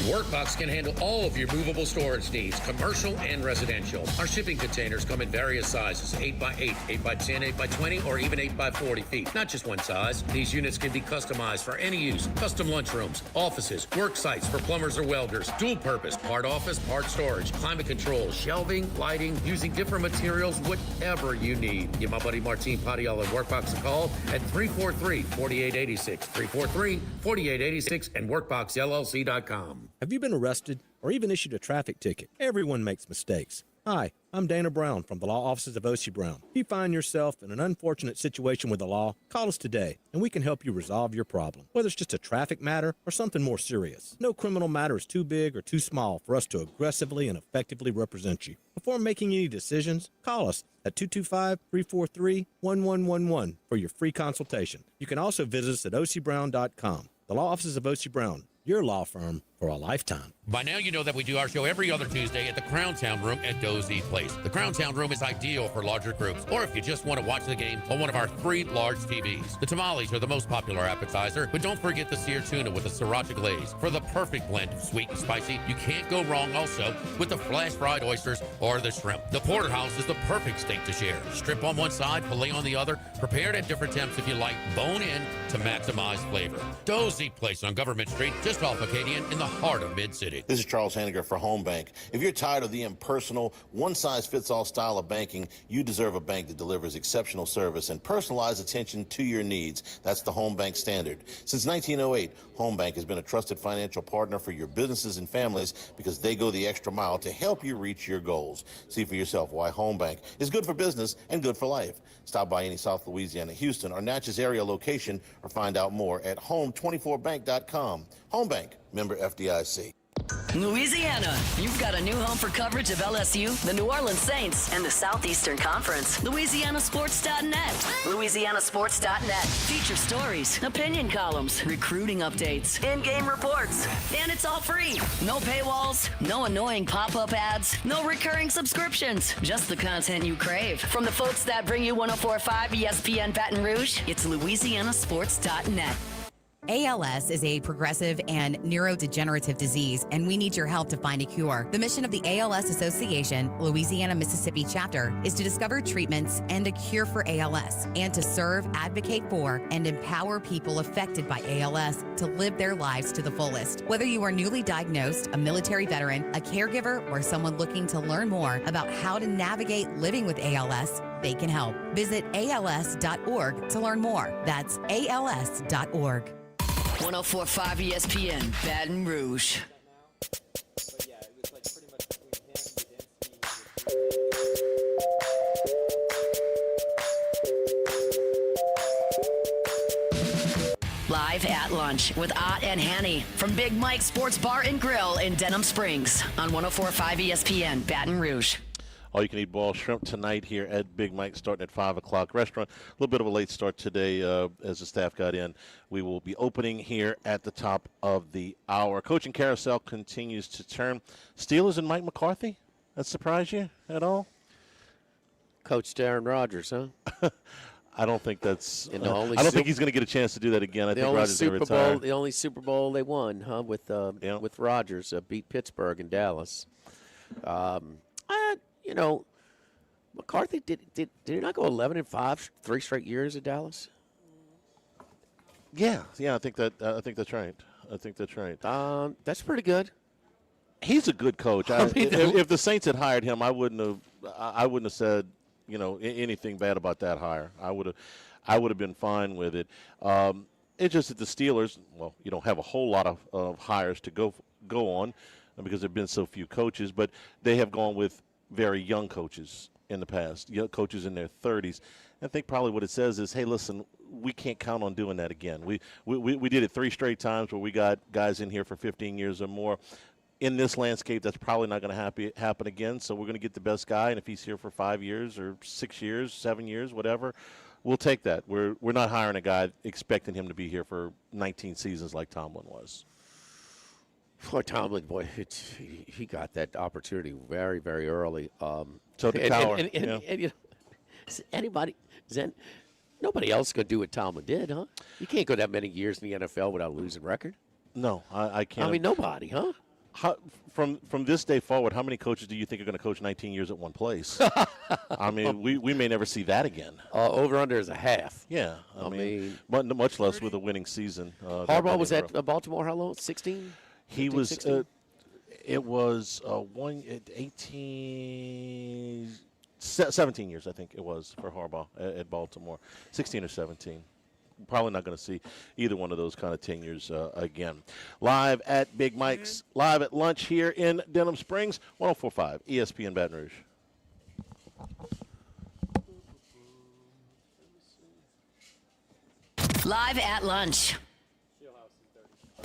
Workbox can handle all of your movable storage needs, commercial and residential. Our shipping containers come in various sizes, 8x8, 8x10, 8x20, or even 8x40 feet. Not just one size. These units can be customized for any use. Custom lunchrooms, offices, work sites for plumbers or welders, dual purpose, part office, part storage, climate control, shelving, lighting, using different materials, whatever you need. Give my buddy Martin Padial at Workbox a call at 343-4886, 343-4886, and workboxllc.com. Have you been arrested or even issued a traffic ticket? Everyone makes mistakes. Hi, I'm Dana Brown from the law offices of O.C. Brown. If you find yourself in an unfortunate situation with the law, call us today and we can help you resolve your problem, whether it's just a traffic matter or something more serious. No criminal matter is too big or too small for us to aggressively and effectively represent you. Before making any decisions, call us at 225-343-1111 for your free consultation. You can also visit us at ocbrown.com. The law offices of O.C. Brown, your law firm for a lifetime. By now, you know that we do our show every other Tuesday at the Crown Town Room at Dozy Place. The Crown Town Room is ideal for larger groups, or if you just want to watch the game on one of our 3 large TVs. The tamales are the most popular appetizer, but don't forget the seared tuna with a sriracha glaze. For the perfect blend of sweet and spicy, you can't go wrong also with the flash-fried oysters or the shrimp. The porterhouse is the perfect steak to share. Strip on one side, filet on the other, prepared at different temps if you like, bone in to maximize flavor. Dozy Place on Government Street, just off Acadian in the heart of Mid-City. This is Charles Hanniger for Home Bank. If you're tired of the impersonal, one-size-fits-all style of banking, you deserve a bank that delivers exceptional service and personalized attention to your needs. That's the Home Bank standard. Since 1908, Home Bank has been a trusted financial partner for your businesses and families because they go the extra mile to help you reach your goals. See for yourself why Home Bank is good for business and good for life. Stop by any South Louisiana, Houston, or Natchez area location or find out more at home24bank.com. Home Bank, member FDIC. Louisiana, you've got a new home for coverage of LSU, the New Orleans Saints, and the Southeastern Conference. LouisianaSports.net. LouisianaSports.net. Feature stories, opinion columns, recruiting updates, in-game reports. And it's all free. No paywalls, no annoying pop-up ads, no recurring subscriptions. Just the content you crave. From the folks that bring you 104.5 ESPN Baton Rouge, it's LouisianaSports.net. ALS is a progressive and neurodegenerative disease, and we need your help to find a cure. The mission of the ALS Association, Louisiana, Mississippi chapter, is to discover treatments and a cure for ALS, and to serve, advocate for, and empower people affected by ALS to live their lives to the fullest. Whether you are newly diagnosed, a military veteran, a caregiver, or someone looking to learn more about how to navigate living with ALS, they can help. Visit als.org to learn more. That's als.org. 104.5 ESPN, Baton Rouge. Live at lunch with Ott and Hanny from Big Mike's Sports Bar and Grill in Denham Springs on 104.5 ESPN, Baton Rouge. All you can eat boiled shrimp tonight here at Big Mike's starting at 5 o'clock. Restaurant, a little bit of a late start today as the staff got in. We will be opening here at the top of the hour. Coaching carousel continues to turn. Steelers and Mike McCarthy? That surprise you at all? Coach Darren Rodgers, huh? I don't think that's. And I don't think he's going to get a chance to do that again. I think Rodgers is going to retire. The only Super Bowl they won, huh? With Rodgers, beat Pittsburgh and Dallas. You know, McCarthy did he not go 11-5 3 straight years at Dallas? Yeah, I think that's right. That's pretty good. He's a good coach. If the Saints had hired him, I wouldn't have said anything bad about that hire. I would have been fine with it. It's just that the Steelers, well, you don't have a whole lot of hires to go on because there have been so few coaches, but they have gone with very young coaches in the past, young coaches in their 30s. I think probably what it says is, hey, listen, we can't count on doing that again. We did it 3 straight times where we got guys in here for 15 years or more. In this landscape, that's probably not going to happen again, so we're going to get the best guy, and if he's here for 5 years or 6 years, 7 years, whatever, we'll take that. We're not hiring a guy expecting him to be here for 19 seasons like Tomlin was. For Tomlin, boy, he got that opportunity very, very early. So did Cowher. Nobody else could do what Tomlin did, huh? You can't go that many years in the NFL without a losing record. No, I can't. I mean, nobody, huh? From this day forward, how many coaches do you think are going to coach 19 years at one place? I mean, we may never see that again. Over-under is a half. Yeah. I mean, much less with a winning season. Harbaugh was at Baltimore how long? 16? He was 16? It was 17 years, I think it was, for Harbaugh at Baltimore. 16 or 17. Probably not going to see either one of those kind of tenures again. Live at Big Mike's, live at lunch here in Denham Springs, 104.5 ESPN Baton Rouge. Live at lunch.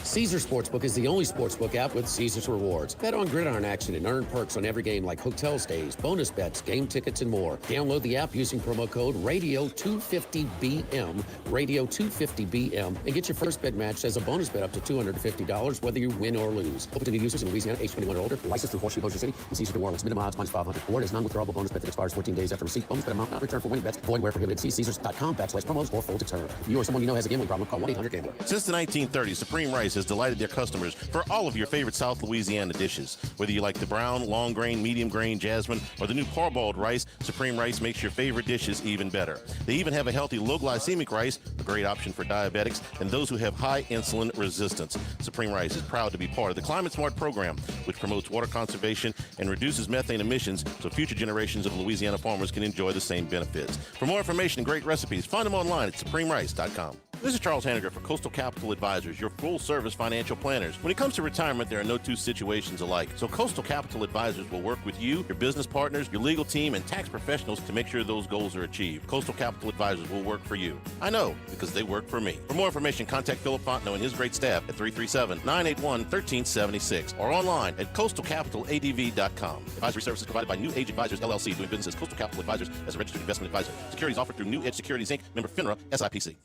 Caesars Sportsbook is the only sportsbook app with Caesars Rewards. Bet on gridiron action and earn perks on every game like hotel stays, bonus bets, game tickets, and more. Download the app using promo code Radio250BM, Radio250BM, and get your first bet matched as a bonus bet up to $250 whether you win or lose. Open to new users in Louisiana, age 21 or older. Licensed through Horseshoe Bossier City and Caesars New Orleans. Minimum odds -500. Award is non-withdrawable bonus bet that expires 14 days after receipt. Bonus bet amount not returned for winning bets. Void where prohibited. See Caesars.com/promos or full term. If you or someone you know has a gambling problem, call 1-800-GAMBLER. Since the 1930s, Supreme Rice has delighted their customers for all of your favorite South Louisiana dishes. Whether you like the brown, long grain, medium grain, jasmine, or the new parboiled rice, Supreme Rice makes your favorite dishes even better. They even have a healthy low glycemic rice, a great option for diabetics and those who have high insulin resistance. Supreme Rice is proud to be part of the Climate Smart program, which promotes water conservation and reduces methane emissions so future generations of Louisiana farmers can enjoy the same benefits. For more information and great recipes, find them online at supremerice.com. This is Charles Hanniger for Coastal Capital Advisors, your full-service financial planners. When it comes to retirement, there are no two situations alike. So Coastal Capital Advisors will work with you, your business partners, your legal team, and tax professionals to make sure those goals are achieved. Coastal Capital Advisors will work for you. I know, because they work for me. For more information, contact Philip Fontenot and his great staff at 337-981-1376 or online at coastalcapitaladv.com. Advisory services provided by New Age Advisors, LLC, doing business as Coastal Capital Advisors as a registered investment advisor. Securities offered through New Edge Securities, Inc., member FINRA, SIPC.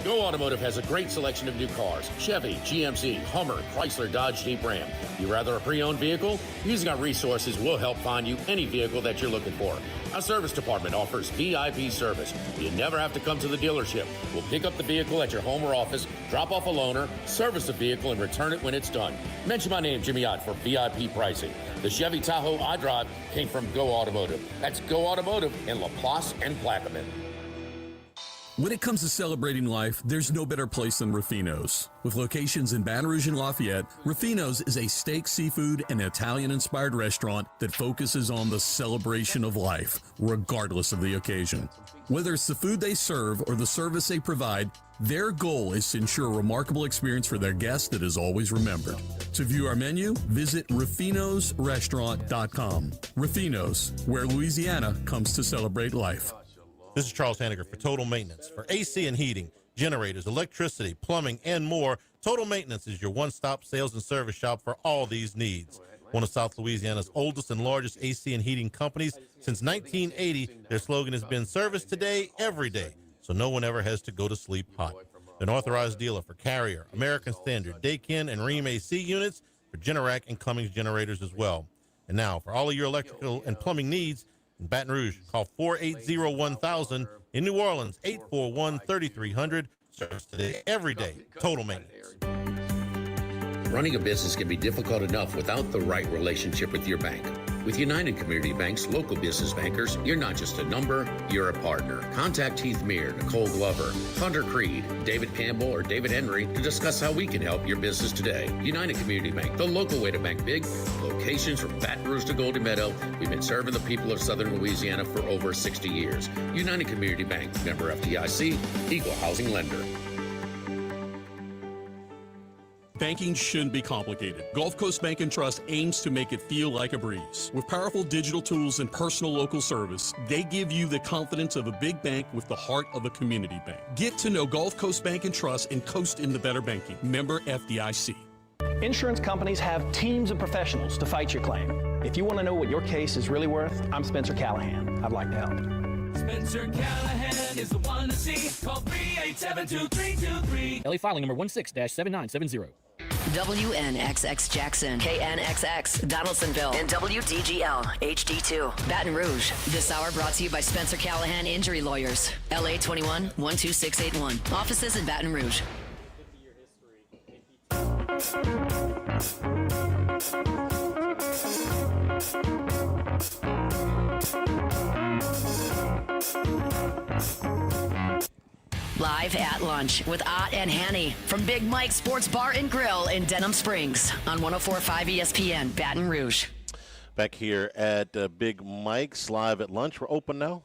Go Automotive has a great selection of new cars. Chevy, GMC, Hummer, Chrysler, Dodge, Jeep, Ram. You rather a pre-owned vehicle? Using our resources, we'll help find you any vehicle that you're looking for. Our service department offers VIP service. You never have to come to the dealership. We'll pick up the vehicle at your home or office, drop off a loaner, service the vehicle, and return it when it's done. Mention my name, Jimmy Ott, for VIP pricing. The Chevy Tahoe I drive came from Go Automotive. That's Go Automotive in LaPlace and Plaquemine. When it comes to celebrating life, there's no better place than Ruffino's. With locations in Baton Rouge and Lafayette, Ruffino's is a steak, seafood, and Italian-inspired restaurant that focuses on the celebration of life, regardless of the occasion. Whether it's the food they serve or the service they provide, their goal is to ensure a remarkable experience for their guests that is always remembered. To view our menu, visit ruffinosrestaurant.com. Ruffino's, where Louisiana comes to celebrate life. This is Charles Hanniger for Total Maintenance. For AC and heating, generators, electricity, plumbing, and more, Total Maintenance is your one-stop sales and service shop for all these needs. One of South Louisiana's oldest and largest AC and heating companies. Since 1980, their slogan has been service today, every day, so no one ever has to go to sleep hot. They're an authorized dealer for Carrier, American Standard, Daikin, and Rheem AC units, for Generac and Cummins generators as well. And now, for all of your electrical and plumbing needs, in Baton Rouge, call 480-1000. In New Orleans, 841-3300. Service today, every day. Total Maintenance. Running a business can be difficult enough without the right relationship with your bank. With United Community Bank's local business bankers, you're not just a number, you're a partner. Contact Heath Meir, Nicole Glover, Hunter Creed, David Campbell, or David Henry to discuss how we can help your business today. United Community Bank, the local way to bank big. Locations from Baton Rouge to Golden Meadow. We've been serving the people of Southern Louisiana for over 60 years. United Community Bank, member FDIC, equal housing lender. Banking shouldn't be complicated. Gulf Coast Bank and Trust aims to make it feel like a breeze. With powerful digital tools and personal local service, they give you the confidence of a big bank with the heart of a community bank. Get to know Gulf Coast Bank and Trust and coast into better banking. Member FDIC. Insurance companies have teams of professionals to fight your claim. If you want to know what your case is really worth, I'm Spencer Callahan. I'd like to help. Spencer Callahan is the one to see. Call 387-2323. LA filing number 16-7970. WNXX Jackson, KNXX Donaldsonville, and WDGL HD2 Baton Rouge. This hour brought to you by Spencer Callahan Injury Lawyers. LA 21 12681. Offices in Baton Rouge. Live at lunch with Ott and Hanny from Big Mike's Sports Bar and Grill in Denham Springs on 104.5 ESPN Baton Rouge. Back here at Big Mike's live at lunch. We're open now.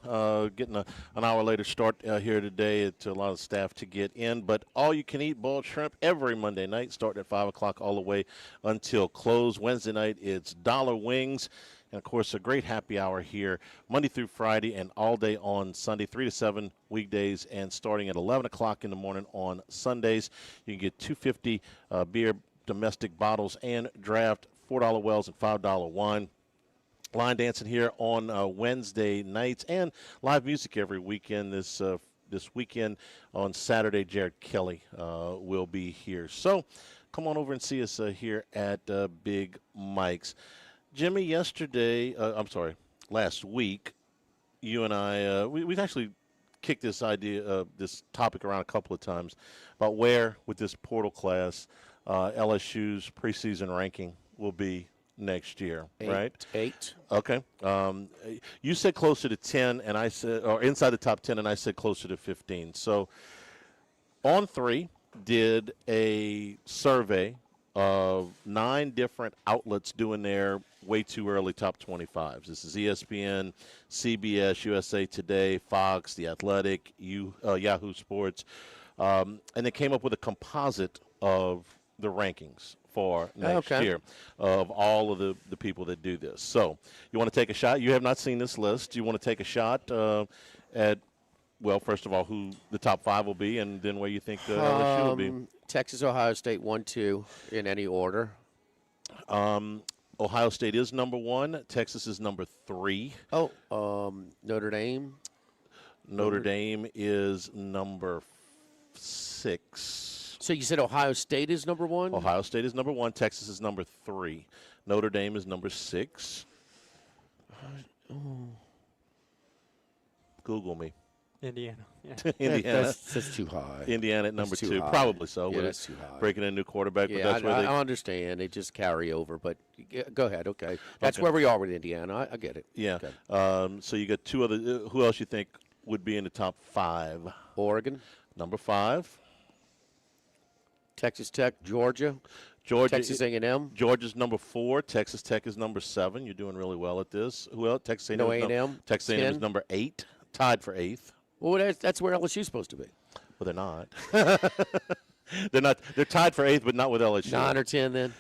Getting an hour later start here today to a lot of staff to get in. But all you can eat boiled shrimp every Monday night, starting at 5 o'clock all the way until close. Wednesday night, it's dollar wings. And, of course, a great happy hour here Monday through Friday and all day on Sunday, 3 to 7 weekdays, and starting at 11 o'clock in the morning on Sundays. You can get $2.50 beer, domestic bottles, and draft, $4 wells and $5 wine. Line dancing here on Wednesday nights, and live music every weekend. This weekend on Saturday, Jared Kelly will be here. So come on over and see us here at Big Mike's. Jimmy, last week, you and I, we've actually kicked this topic around a couple of times about where, with this portal class, LSU's preseason ranking will be next year, right? 8. Okay. You said closer to 10, and I said, or inside the top 10, and I said closer to 15. So, On3 did a survey of 9 different outlets doing their way too early top 25s. This is ESPN, CBS, USA Today, Fox, The Athletic, Yahoo Sports, and they came up with a composite of the rankings for next year of all of the people that do this. So you want to take a shot? You have not seen this list. You want to take a shot at, well, first of all, who the top 5 will be, and then where you think LSU will be. Texas, Ohio State, 1, 2, in any order. Ohio State is number 1. Texas is number 3. Notre Dame. Notre Dame is number 6. So you said Ohio State is number 1? Ohio State is number 1. Texas is number 3. Notre Dame is number 6. Google me. Indiana. Yeah. Indiana. That's too high. Indiana at number 2. High. Probably so. Yeah, that's too high. Breaking in a new quarterback. Yeah, but that's where I understand. They just carry over. But go ahead. Okay. That's where we are with Indiana. I get it. Yeah. Okay. So you got 2 other. Who else you think would be in the top 5? Oregon. Number 5. Texas Tech, Georgia, Texas A&M. Georgia's number 4. Texas Tech is number 7. You're doing really well at this. Who else? Texas A&M. No A&M. Texas A&M is number 8, tied for 8th. Well, that's where LSU's supposed to be. Well, they're not. They're not. They're tied for 8th, but not with LSU. 9 or 10 then.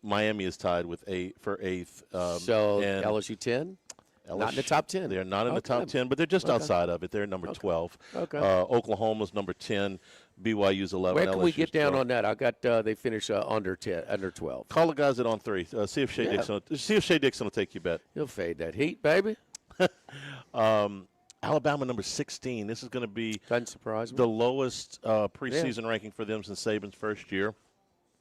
Miami is tied with 8 for 8th. So LSU 10. Not in the top 10. They're not in the top 10, but they're just outside of it. They're number 12. Okay. Oklahoma's number 10. BYU's 11. Where can we get down 12. on that? I got they finish under 10, under 12. Call the guys at On3. See if Shea Dixon will take your bet. He'll fade that heat, baby. Alabama number 16. This is going to be Doesn't surprise me. the lowest preseason ranking for them since Saban's first year.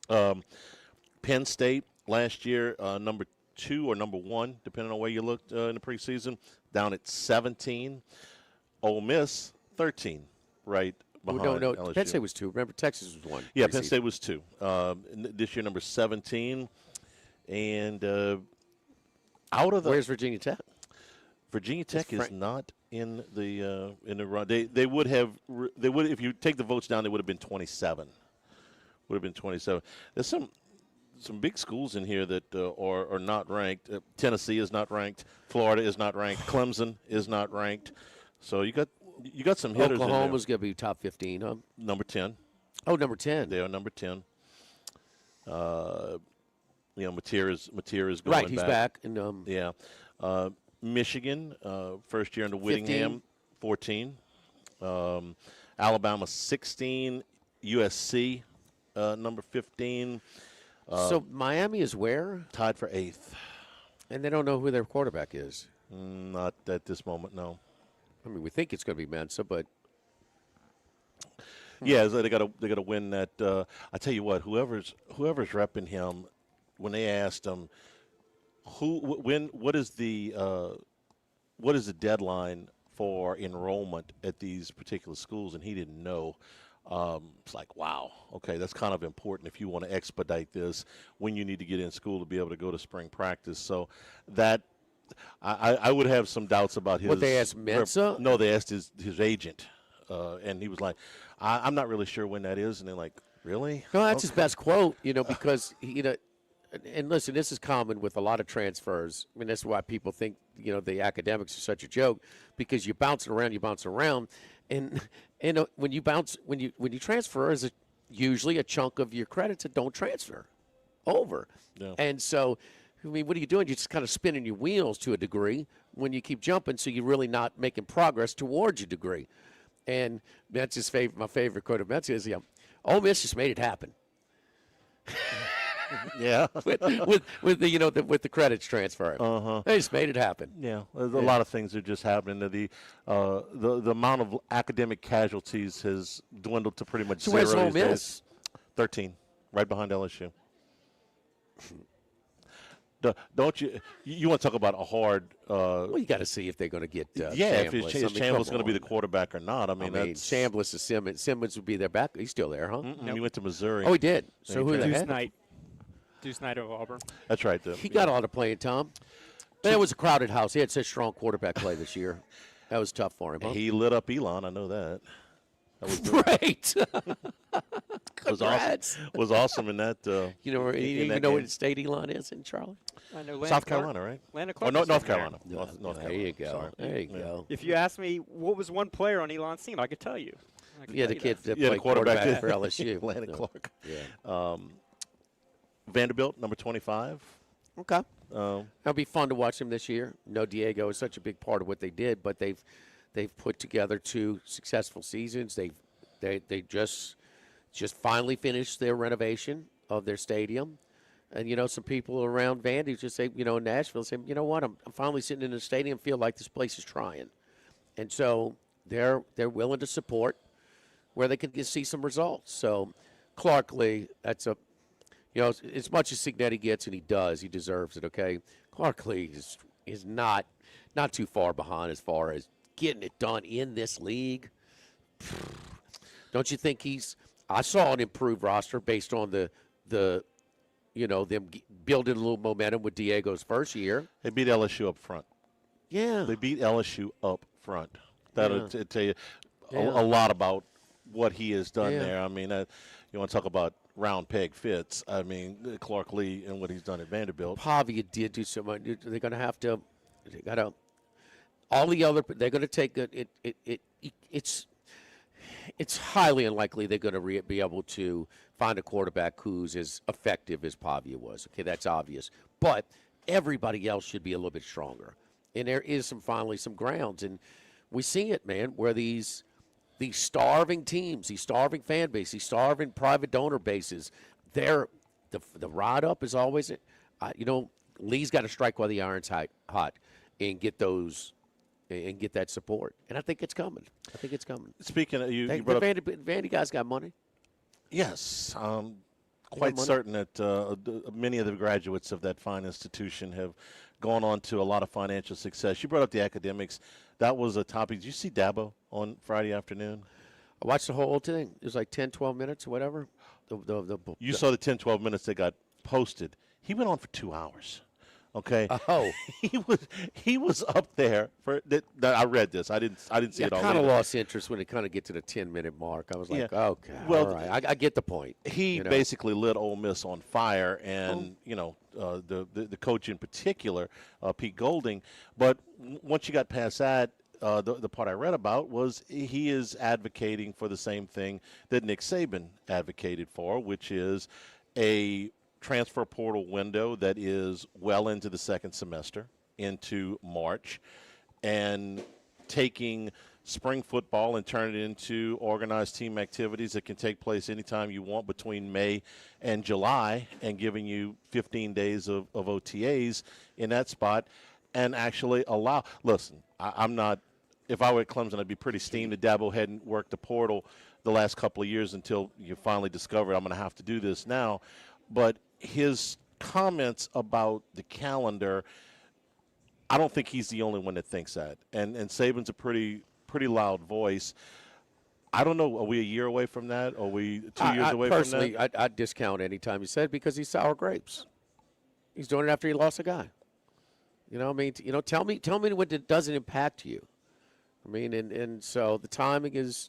Penn State last year number 2 or number 1, depending on where you looked in the preseason, down at 17. Ole Miss 13, right behind No. LSU. Penn State was 2. Remember, Texas was 1. Yeah, Penn State was 2. This year number 17, and out of the. Where's Virginia Tech? Virginia Tech is not in the run. They would if you take the votes down, they would have been 27. Would have been 27. There's some big schools in here that are not ranked. Tennessee is not ranked. Florida is not ranked. Clemson is not ranked. So you got some hitters. Oklahoma's going to be top 15, huh? Number 10. Oh, number 10. They are number 10. Mateer is going right, he's back. And, yeah. Michigan, first year under Whittingham, 14. Alabama, 16. USC, number 15. So Miami is where? Tied for 8th. And they don't know who their quarterback is? Not at this moment, no. I mean, we think it's going to be Mensa, but yeah, so they got to win that. I tell you what, whoever's repping him, when they asked him what is the deadline for enrollment at these particular schools, and he didn't know. It's like, wow, okay, that's kind of important if you want to expedite this when you need to get in school to be able to go to spring practice. So that I would have some doubts about his. What, they asked Mensa? No, they asked his agent, and he was like, I'm not really sure when that is. And they're like, really? No, that's his best quote, because, and listen, this is common with a lot of transfers. I mean, that's why people think, the academics are such a joke, because you're bouncing around, and when you transfer, is usually a chunk of your credits that don't transfer over. Yeah. And so I mean, what are you doing? You're just kind of spinning your wheels to a degree when you keep jumping, so you're really not making progress towards your degree. And Mentz's my favorite quote of Mentz is, Ole Miss just made it happen. Yeah, with the with the credits transfer, they just made it happen. Yeah, there's a lot of things that are just happening. The amount of academic casualties has dwindled to pretty much So zero. where's Ole these days. Miss? 13, right behind LSU. Don't you? You want to talk about a hard? Well, you got to see if they're going to get. If Chambliss. Chambliss going to be the quarterback or not. I mean that's Chambliss is Simmons would be their back. He's still there, huh? He went to Missouri. Oh, he did. So who they had? Deuce Knight of Auburn. That's right. He got a lot of playing time. That was a crowded house. He had such strong quarterback play this year. That was tough for him. Huh? He lit up Elon. I know that. That was great. was awesome in that. You know, you even know what state Elon is in, Charlie? I know South Carolina, right? Landon Or Clark. North Carolina. North Carolina. There you go. Sorry. There you go. If you ask me what was one player on Elon's team, I could tell you. Yeah, the kid that Yeah, the played quarterback for did. LSU. Landon Clark. Yeah. Vanderbilt, number 25. Okay. It'll be fun to watch them this year. No, Diego is such a big part of what they did, but they've put together 2 successful seasons. They just finally finished their renovation of their stadium. And, some people around Vandy just say, in Nashville, say, you know what, I'm finally sitting in a stadium, feel like this place is trying. And so they're willing to support where they can see some results. So Clark Lee, that's as much as Signetti gets, and he does, he deserves it, okay? Clark Lee is not too far behind as far as getting it done in this league. Don't you think I saw an improved roster based on them building a little momentum with Diego's first year. They beat LSU up front. Yeah. They beat LSU up front. That'll tell you a Yeah. lot about what he has done Yeah. there. I mean, you want to talk about round peg fits. I mean, Clark Lee and what he's done at Vanderbilt. Pavia did do so much. They're going to have to. They got to. All the other. They're going to take it. It's highly unlikely they're going to be able to find a quarterback who's as effective as Pavia was. Okay, that's obvious. But everybody else should be a little bit stronger. And there is finally some grounds, and we see it, man, where these starving teams, these starving fan base, these starving private donor bases, the ride up is always, Lee's got to strike while the iron's hot and get those. And get that support, and I think it's coming. Speaking of you, Vandy guys got money. Yes, quite certain that many of the graduates of that fine institution have gone on to a lot of financial success. You brought up the academics. That was a topic. Did you see Dabo on Friday afternoon? I watched the whole thing. It was like 10, 12 minutes or whatever. You saw the 10, 12 minutes that got posted. He went on for 2 hours. Okay. Oh, he was up there for that. I read this. I didn't see it all. I kind of lost interest when it kind of get to the 10-minute mark. I was like, okay, well, all right. I get the point. He basically lit Ole Miss on fire, and the coach in particular, Pete Golding. But once you got past that, the part I read about was he is advocating for the same thing that Nick Saban advocated for, which is a transfer portal window that is well into the second semester, into March, and taking spring football and turning it into organized team activities that can take place anytime you want between May and July, and giving you 15 days of OTAs in that spot, and actually allow – listen, I'm not – if I were at Clemson, I'd be pretty steamed that Dabo hadn't worked the portal the last couple of years until you finally discovered I'm going to have to do this now. But his comments about the calendar, I don't think he's the only one that thinks that. And Saban's a pretty loud voice. I don't know. Are we a year away from that? Are we 2 years away from that? Personally, I'd discount any time he said, because he's sour grapes. He's doing it after he lost a guy. Tell me when it doesn't impact you. I mean, and so the time is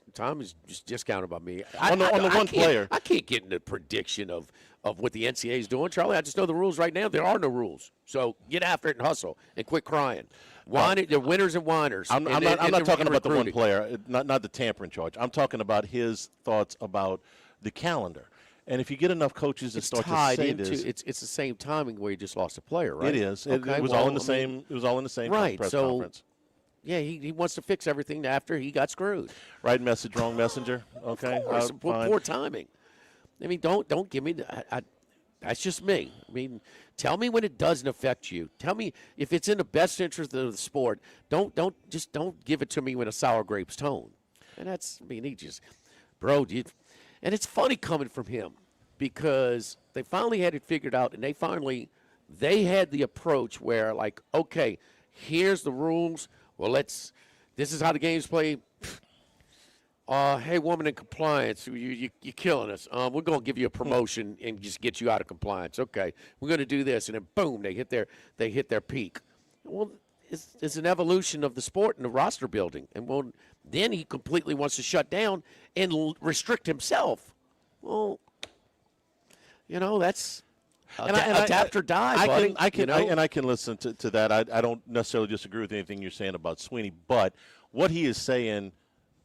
just discounted by me. On the one player. I can't get into prediction of what the NCAA is doing, Charlie. I just know the rules right now. There are no rules. So get after it and hustle and quit crying. They're winners and whiners. I'm not talking about the one player, not the tampering charge. I'm talking about his thoughts about the calendar. And if you get enough coaches that It's start to tied say into this, it's the same timing where you just lost a player, right? it is. Okay, It was well, all in the I same. mean, It was all in the same right, press so- conference. Yeah, he wants to fix everything after he got screwed. Right message, wrong messenger. Okay, Of course, fine. poor timing. I mean, don't give me that's just me. I mean, tell me when it doesn't affect you. Tell me if it's in the best interest of the sport. Don't give it to me with a sour grapes tone. And that's, I mean, he just, bro, and it's funny coming from him because they finally had it figured out, and they had the approach where, like, okay, here's the rules. Well, this is how the game's played. Hey, woman in compliance, you're killing us. We're going to give you a promotion and just get you out of compliance. Okay, we're going to do this, and then boom, they hit their peak. Well, it's an evolution of the sport and the roster building, and well, then he completely wants to shut down and restrict himself. Well, that's adapt or die, buddy. I can listen to that. I don't necessarily disagree with anything you're saying about Sweeney, but what he is saying,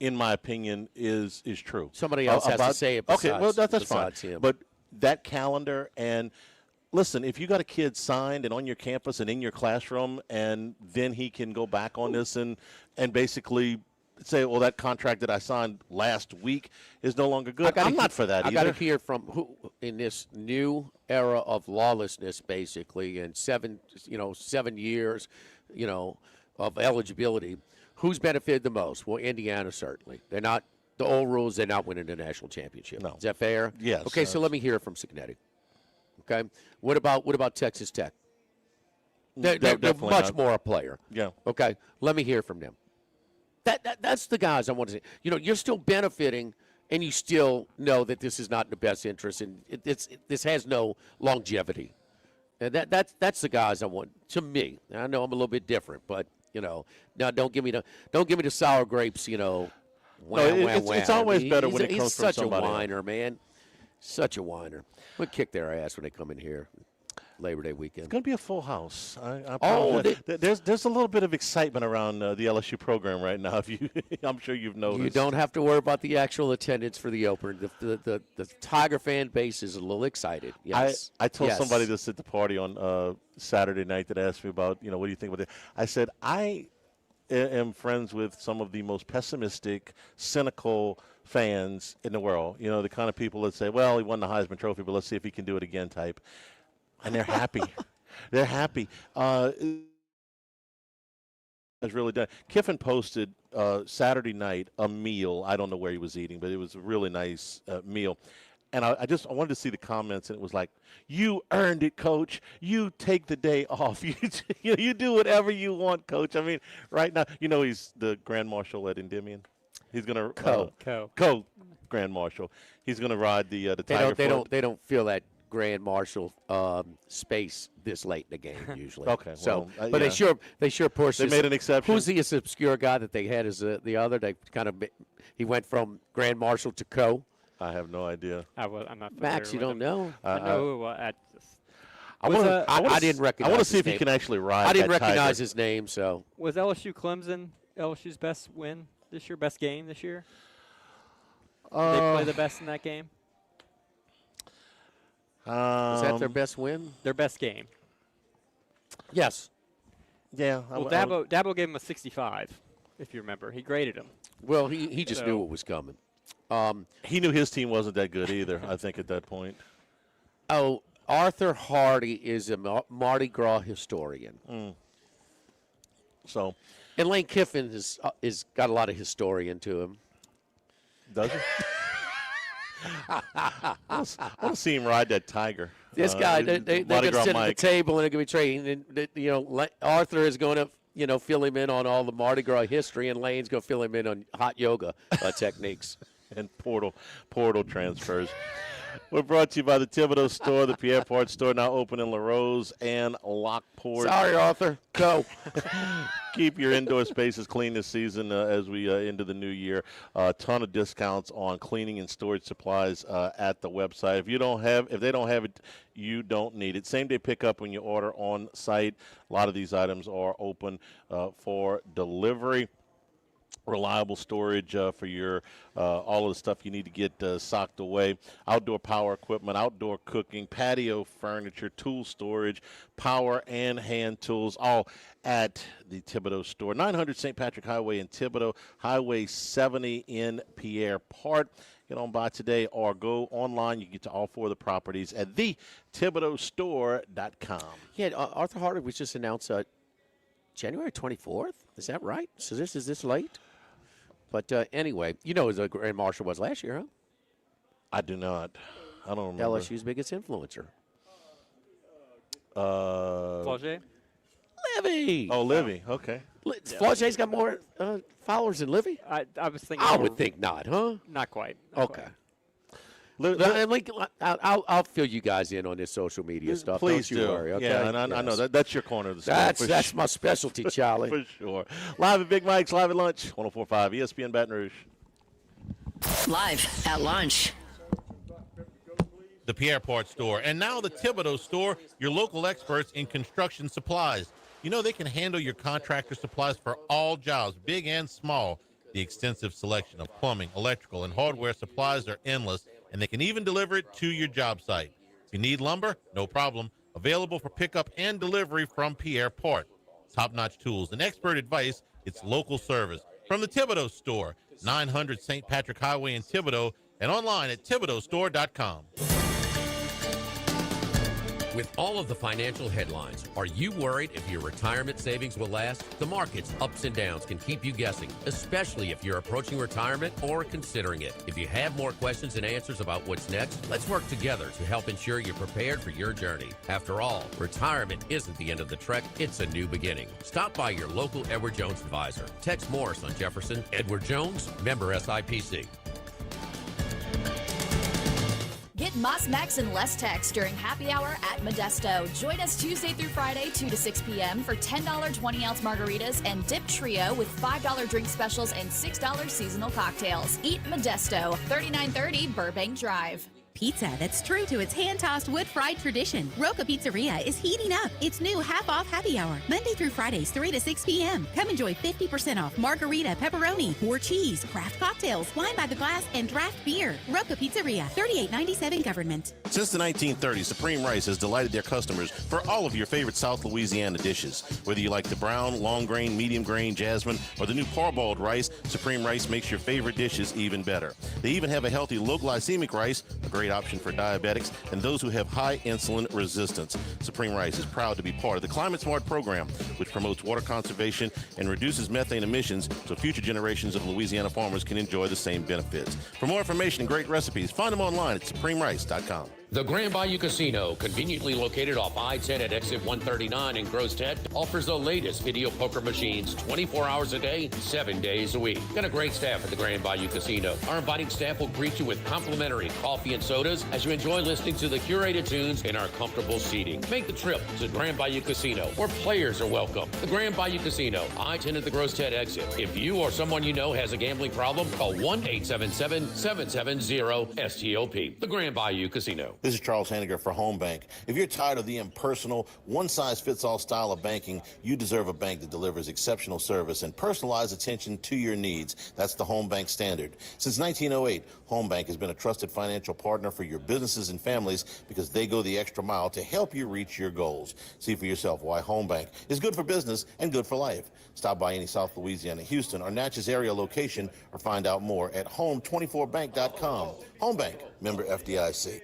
in my opinion, is true. Somebody else has to say it. Okay, well that's fine. Him. But that calendar and listen, if you got a kid signed and on your campus and in your classroom, and then he can go back on this and basically say, well, that contract that I signed last week is no longer good. I'm not for that either. I got to hear from who in this new era of lawlessness, basically, and 7 years, of eligibility. Who's benefited the most? Well, Indiana certainly. They're not the old rules. They're not winning the national championship. No. Is that fair? Yes. Okay, so let me hear from Cignetti. Okay. What about Texas Tech? They're much more a player. Yeah. Okay. Let me hear from them. That's the guys I want to see. You're still benefiting, and you still know that this is not in the best interest, and this has no longevity. And that's the guys I want. To me, I know I'm a little bit different, but now don't give me the sour grapes. It's always better when it comes from somebody. He's such a whiner, man. Such a whiner. We'll kick their ass when they come in here. Labor Day weekend. It's going to be a full house. There's a little bit of excitement around the LSU program right now. I'm sure you've noticed. You don't have to worry about the actual attendance for the opener. The Tiger fan base is a little excited. Yes. I told somebody this at the party on Saturday night that asked me about, what do you think about it? I said, I am friends with some of the most pessimistic, cynical fans in the world. The kind of people that say, well, he won the Heisman Trophy, but let's see if he can do it again type. And they're happy. They're happy. It's really done. Kiffin posted Saturday night a meal. I don't know where he was eating, but it was a really nice meal. And I wanted to see the comments, and it was like, "You earned it, Coach. You take the day off. You do whatever you want, Coach." I mean, right now, he's the Grand Marshal at Endymion. He's gonna Co Grand Marshal. He's gonna ride the Tiger. They don't feel that Grand Marshal space this late in the game usually. Okay, so well, but yeah. they sure push. They made an exception. Who's the obscure guy that they had as the other? They kind of he went from Grand Marshal to Co. I have no idea. I'm not. Max, you don't know? I know. I didn't recognize. I want to see his if name. he can actually ride. I didn't that recognize Tiger. his name. So was LSU Clemson LSU's best win this year? Best game this year? Did they play the best in that game? Was that their best win? Their best game. Yes. Yeah. Well, Dabo gave him a 65, if you remember. He graded him. Well, he just knew what was coming. He knew his team wasn't that good either, I think, at that point. Oh, Arthur Hardy is a Mardi Gras historian. So, and Lane Kiffin is got a lot of historian to him. Does he? I want to see him ride that Tiger. This guy, they're going to sit at the table and they're going to be trading. And, Arthur is going to, fill him in on all the Mardi Gras history, and Lane's going to fill him in on hot yoga techniques and portal transfers. We're brought to you by the Thibodeau Store, the Pierre Part Store, now open in LaRose and Lockport. Sorry, Arthur. Go. Keep your indoor spaces clean this season as we into the new year. A ton of discounts on cleaning and storage supplies at the website. If they don't have it, you don't need it. Same day pickup when you order on site. A lot of these items are open for delivery. reliable storage for your all of the stuff you need to get socked away, outdoor power equipment, outdoor cooking, patio furniture, tool storage, power and hand tools, all at the Thibodaux store. 900 St. Patrick Highway in Thibodaux, Highway 70 in Pierre Part. Get on by today or go online. You can get to all 4 of the properties at thethibodauxstore.com. Yeah, Arthur Hardwick was just announced January 24th. Is that right? So is this late? But anyway, you know who the Grand Marshal was last year, huh? I do not. I don't remember. LSU's biggest influencer. Flaugier? Livy. Oh, Livy. Okay. Flaugier's got more followers than Livy? I was thinking. I would think not, huh? Not quite. Okay. I'll fill you guys in on this social media stuff. Please Don't you worry, okay? Yeah, and I know that's your corner of the store. That's my specialty, Charlie. For sure. Live at Big Mike's, live at lunch, 104.5 ESPN Baton Rouge. Live at lunch. The Pierre Part store, and now the Thibodaux store, your local experts in construction supplies. You know they can handle your contractor supplies for all jobs, big and small. The extensive selection of plumbing, electrical, and hardware supplies are endless, and they can even deliver it to your job site. If you need lumber, no problem. Available for pickup and delivery from Pierre Part. Top-notch tools and expert advice, it's local service. From the Thibodaux store, 900 St. Patrick Highway in Thibodaux, and online at thibodauxstore.com. With all of the financial headlines, are you worried if your retirement savings will last? The market's ups and downs can keep you guessing, especially if you're approaching retirement or considering it. If you have more questions and answers about what's next, let's work together to help ensure you're prepared for your journey. After all, retirement isn't the end of the trek, it's a new beginning. Stop by your local Edward Jones advisor. Tex Morris on Jefferson. Edward Jones, member SIPC. Get Moss Max and less text during happy hour at Modesto. Join us Tuesday through Friday, 2 to 6 p.m. for $10 20-ounce margaritas and Dip Trio with $5 drink specials and $6 seasonal cocktails. Eat Modesto, 3930 Burbank Drive. Pizza that's true to its hand-tossed wood-fried tradition. Roca Pizzeria is heating up its new half-off happy hour, Monday through Fridays, 3 to 6 p.m. Come enjoy 50% off margarita, pepperoni, more cheese, craft cocktails, wine by the glass, and draft beer. Roca Pizzeria, 3897 Government. Since the 1930s, Supreme Rice has delighted their customers for all of your favorite South Louisiana dishes. Whether you like the brown, long grain, medium grain, jasmine, or the new parboiled rice, Supreme Rice makes your favorite dishes even better. They even have a healthy low glycemic rice, a great option for diabetics and those who have high insulin resistance. Supreme Rice is proud to be part of the Climate Smart program, which promotes water conservation and reduces methane emissions so future generations of Louisiana farmers can enjoy the same benefits. For more information and great recipes, find them online at supremerice.com. The Grand Bayou Casino, conveniently located off I-10 at exit 139 in Gross-Ted, offers the latest video poker machines 24 hours a day, 7 days a week. Got a great staff at the Grand Bayou Casino. Our inviting staff will greet you with complimentary coffee and sodas as you enjoy listening to the curated tunes in our comfortable seating. Make the trip to Grand Bayou Casino, where players are welcome. The Grand Bayou Casino, I-10 at the Gross-Ted exit. If you or someone you know has a gambling problem, call 1-877-770-STOP. The Grand Bayou Casino. This is Charles Hanniger for Home Bank. If you're tired of the impersonal, one-size-fits-all style of banking, you deserve a bank that delivers exceptional service and personalized attention to your needs. That's the Home Bank standard. Since 1908, Home Bank has been a trusted financial partner for your businesses and families because they go the extra mile to help you reach your goals. See for yourself why Home Bank is good for business and good for life. Stop by any South Louisiana, Houston, or Natchez area location or find out more at home24bank.com. Home Bank, member FDIC.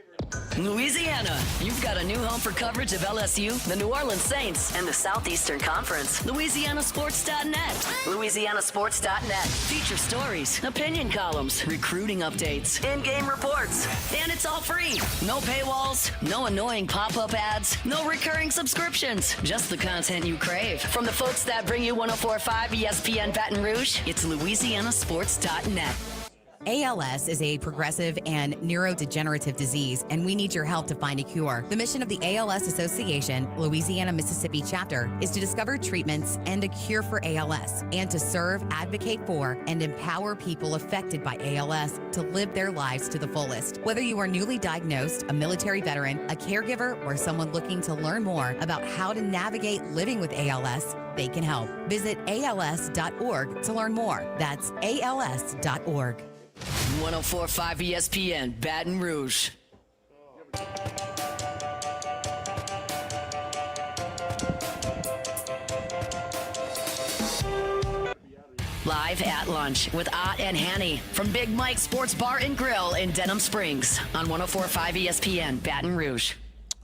Louisiana, you've got a new home for coverage of LSU, the New Orleans Saints, and the Southeastern Conference. LouisianaSports.net. LouisianaSports.net. Feature stories, opinion columns, recruiting updates, in-game reports. And it's all free. No paywalls, no annoying pop-up ads, no recurring subscriptions. Just the content you crave. From the folks that bring you 104.5 ESPN Baton Rouge, it's LouisianaSports.net. ALS is a progressive and neurodegenerative disease, and we need your help to find a cure. The mission of the ALS Association, Louisiana, Mississippi chapter, is to discover treatments and a cure for ALS, and to serve, advocate for, and empower people affected by ALS to live their lives to the fullest. Whether you are newly diagnosed, a military veteran, a caregiver, or someone looking to learn more about how to navigate living with ALS, they can help. Visit als.org to learn more. That's als.org. 1045 ESPN, Baton Rouge. Live at lunch with Ott and Hanny from Big Mike's Sports Bar and Grill in Denham Springs on 1045 ESPN, Baton Rouge.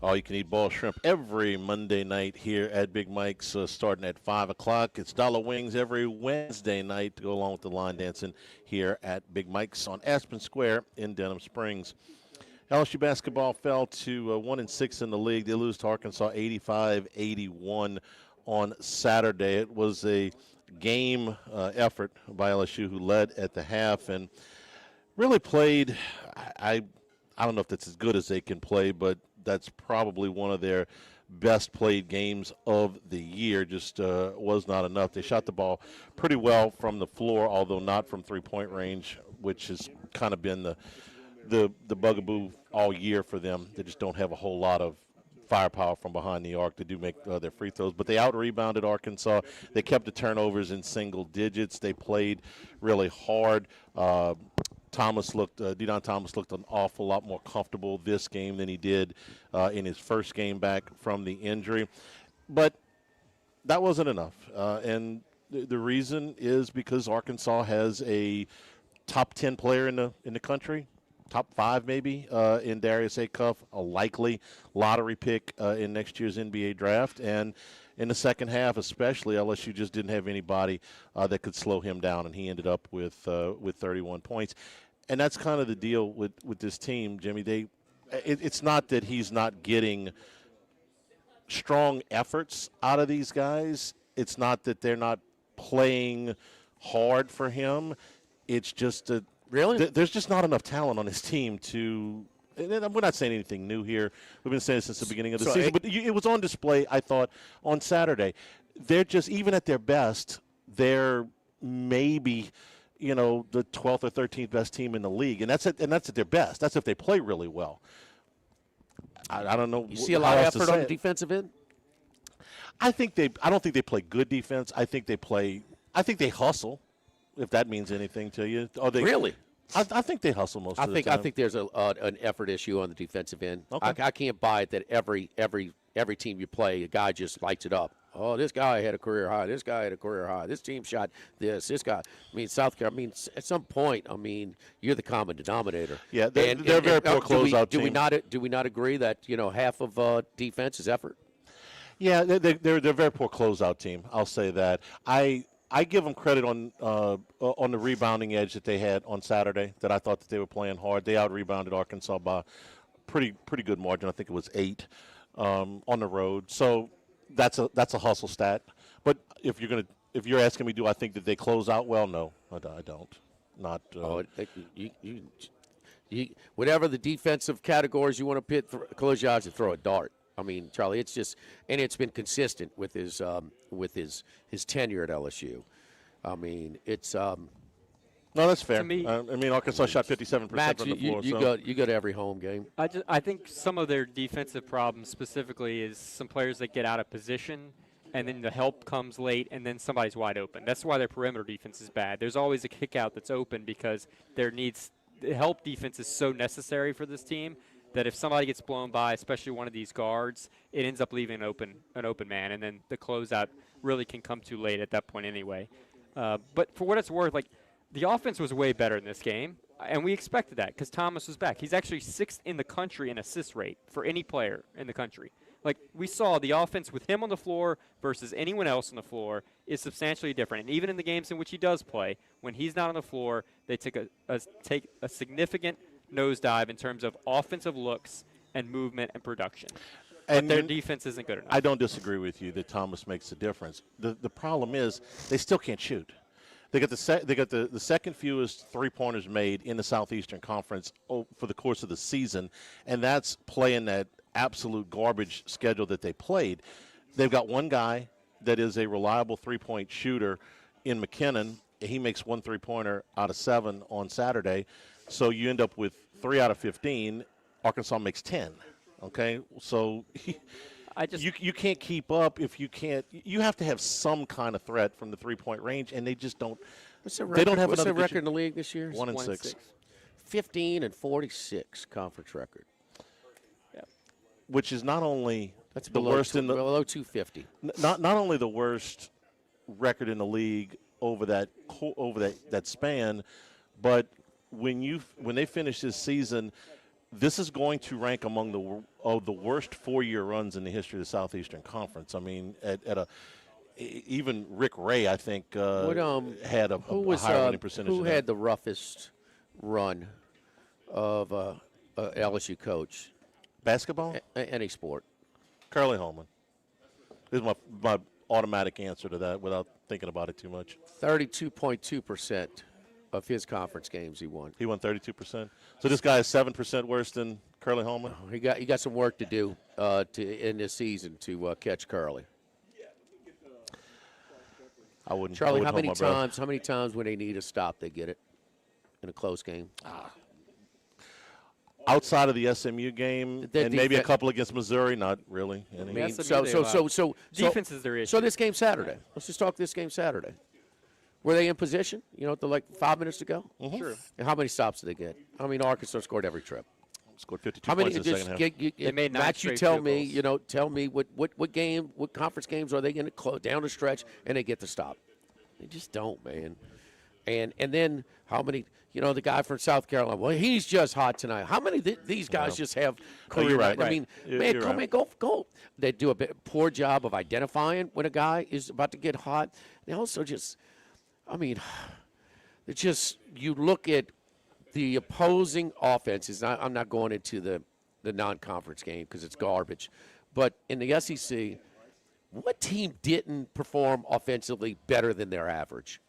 All you can eat boiled shrimp every Monday night here at Big Mike's, starting at 5 o'clock. It's dollar wings every Wednesday night to go along with the line dancing here at Big Mike's on Aspen Square in Denham Springs. LSU basketball fell to 1-6 in the league. They lose to Arkansas 85-81 on Saturday. It was a game effort by LSU, who led at the half and really played. I don't know if that's as good as they can play, but that's probably one of their best played games of the year. Just was not enough. They shot the ball pretty well from the floor, although not from three-point range, which has kind of been the bugaboo all year for them. They just don't have a whole lot of firepower from behind the arc to do make their free throws. But they out-rebounded Arkansas. They kept the turnovers in single digits. They played really hard. Dedan Thomas looked an awful lot more comfortable this game than he did in his first game back from the injury. But that wasn't enough. And the reason is because Arkansas has a top 10 player in the country, top 5 maybe, in Darius Acuff, a likely lottery pick in next year's NBA draft. And in the second half especially, LSU just didn't have anybody that could slow him down, and he ended up with 31 points. And that's kind of the deal with this team, Jimmy. It's not that he's not getting strong efforts out of these guys. It's not that they're not playing hard for him. It's just that there's just not enough talent on his team to – and we're not saying anything new here. We've been saying it since the beginning of the season. But it was on display, I thought, on Saturday. They're just – even at their best, they're maybe – the 12th or 13th best team in the league, and that's at their best. That's if they play really well. I don't know. You see a lot of effort on the defensive end? I don't think they play good defense. I think they hustle, if that means anything to you. Really? I think they hustle most of the time. I think there's an effort issue on the defensive end. Okay. I can't buy it that every team you play, a guy just lights it up. Oh, this guy had a career high. This guy had a career high. This team shot this. This guy. South Carolina. At some point, you're the common denominator. Yeah, they're a very poor closeout team. Do we not agree that half of defense is effort? Yeah, they're a very poor closeout team. I'll say that. I give them credit on the rebounding edge that they had on Saturday. That I thought that they were playing hard. They out-rebounded Arkansas by pretty good margin. I think it was 8 on the road. So that's a hustle stat. But if you're asking me, do I think that they close out well? No, I don't. Not. Whatever the defensive categories you want to close your eyes and throw a dart. Charlie, it's just, and it's been consistent with his tenure at LSU. It's. No, that's fair. Arkansas shot 57% Max, from the floor. You go to every home game. I think some of their defensive problems specifically is some players that get out of position, and then the help comes late, and then somebody's wide open. That's why their perimeter defense is bad. There's always a kick out that's open because the help defense is so necessary for this team that if somebody gets blown by, especially one of these guards, it ends up leaving an open man, and then the closeout really can come too late at that point anyway. But for what it's worth, the offense was way better in this game, and we expected that because Thomas was back. He's actually 6th in the country in assist rate for any player in the country. We saw the offense with him on the floor versus anyone else on the floor is substantially different. And even in the games in which he does play, when he's not on the floor, they take a significant nosedive in terms of offensive looks and movement and production. And their defense isn't good enough. I don't disagree with you that Thomas makes a difference. The problem is they still can't shoot. They got the second fewest three-pointers made in the Southeastern Conference for the course of the season, and that's playing that absolute garbage schedule that they played. They've got one guy that is a reliable three-point shooter in McKinnon. He makes 1 3-pointer out of 7 on Saturday, so you end up with 3 out of 15. Arkansas makes 10. Okay, so you can't keep up if you can't. You have to have some kind of threat from the 3-point range, and they just don't. They don't have what's another the record in the league this year? 1-6. 15-46 conference record. Which is not only That's the worst in the below 250. Not only the worst record in the league over that span, but when they finish this season, this is going to rank among the worst 4-year runs in the history of the Southeastern Conference. I mean, even Rick Ray, I think, had a higher winning percentage. Who had the roughest run of LSU coach? Basketball? Any sport. Curly Holman. This is my automatic answer to that without thinking about it too much. 32.2% of his conference games he won. He won 32%. So this guy is 7% worse than Curly Holman? He got some work to do in this season to catch Curly. I wouldn't. Charlie, how many times when they need a stop, they get it in a close game? Outside of the SMU game, and maybe a couple against Missouri, not really. I mean, so defense is their issue. So this game Saturday. Let's just talk this game Saturday. Were they in position? Like 5 minutes to go. Mm-hmm. Sure. And how many stops did they get? I mean, Arkansas scored every trip. Scored 52 points in the second half. They made 9 Max, straight tell field me, goals. tell me what conference games are they going to close down the stretch and they get the stop? They just don't, man. And then how many? The guy from South Carolina. Well, he's just hot tonight. How many these guys just have career? You're right. I mean, man, come on, go. They do a poor job of identifying when a guy is about to get hot. They also just, it's just you look at the opposing offenses. I'm not going into the non-conference game because it's garbage, but in the SEC, what team didn't perform offensively better than their average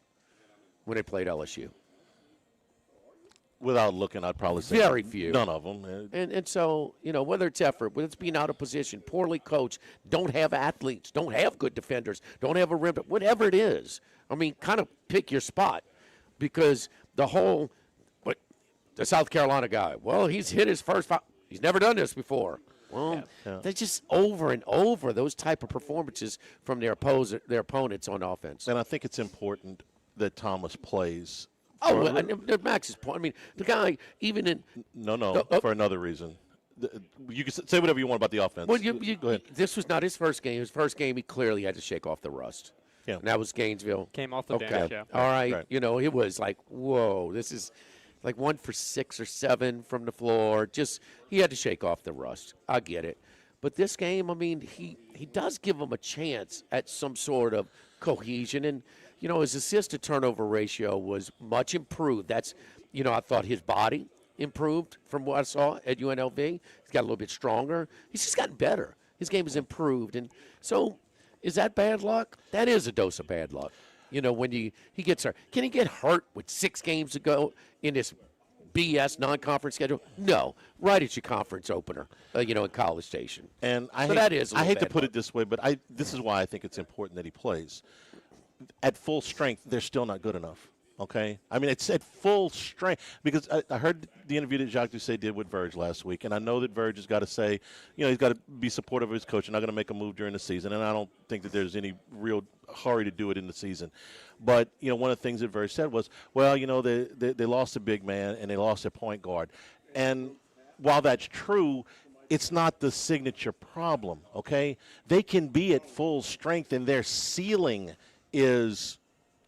when they played LSU? Without looking, I'd probably say very few. None of them. And so, whether it's effort, whether it's being out of position, poorly coached, don't have athletes, don't have good defenders, don't have a rim, whatever it is. Kind of pick your spot because the South Carolina guy, well, he's hit his first foul. He's never done this before. Well, they just over and over those type of performances from their opponents on offense. And I think it's important that Thomas plays. Max's point. The guy, even in for another reason. You can say whatever you want about the offense. Well, go ahead. This was not his first game. His first game, he clearly had to shake off the rust. Yeah, and that was Gainesville. Came off the bench. Yeah. All right. It was like, whoa, this is like 1 for 6 or 7 from the floor. Just he had to shake off the rust. I get it. But this game, he does give him a chance at some sort of cohesion. And, his assist-to-turnover ratio was much improved. That's, I thought his body improved from what I saw at UNLV. He's got a little bit stronger. He's just gotten better. His game has improved. And so is that bad luck? That is a dose of bad luck. When he gets hurt. Can he get hurt with 6 games to go in this BS non-conference schedule? No. Right at your conference opener, in College Station. And I hate to put it this way, but this is why I think it's important that he plays. At full strength, they're still not good enough. Okay? It's at full strength because I heard the interview that Jacques Doucet did with Verge last week, and I know that Verge has got to say, he's got to be supportive of his coach and not going to make a move during the season, and I don't think that there's any real hurry to do it in the season. But, one of the things that Verge said was, well, they lost a big man and they lost their point guard. And while that's true, it's not the signature problem, okay? They can be at full strength and their ceiling is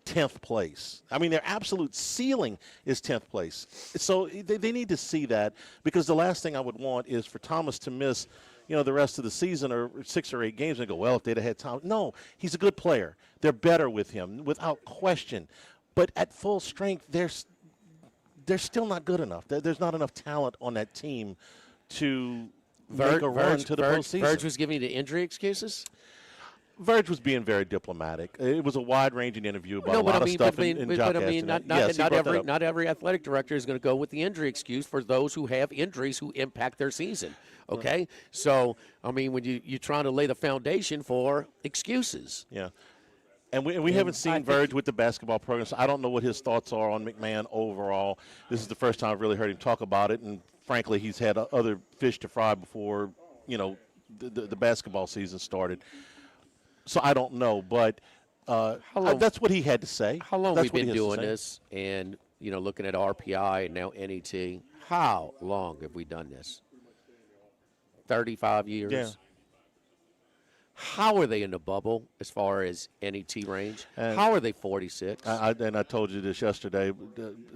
10th place. Their absolute ceiling is 10th place. So they need to see that because the last thing I would want is for Thomas to miss, the rest of the season or 6 or 8 games and go, well, if they'd have had Thomas. No, he's a good player. They're better with him without question. But at full strength, they're still not good enough. There's not enough talent on that team to make a run to the postseason. Verge was giving the injury excuses? Verge was being very diplomatic. It was a wide-ranging interview about a lot of stuff in Jock not every athletic director is going to go with the injury excuse for those who have injuries who impact their season. Okay? Right. So, when you're trying to lay the foundation for excuses. Yeah. And we haven't seen Verge with the basketball program, so I don't know what his thoughts are on McMahon overall. This is the first time I've really heard him talk about it, and frankly, he's had other fish to fry before, the basketball season started. So I don't know, but that's what he had to say. How long That's we've been what he has to doing say. this, and looking at RPI and now NET. How long have we done this? 35 years. Yeah. How are they in the bubble as far as NET range? How are they 46? And I told you this yesterday.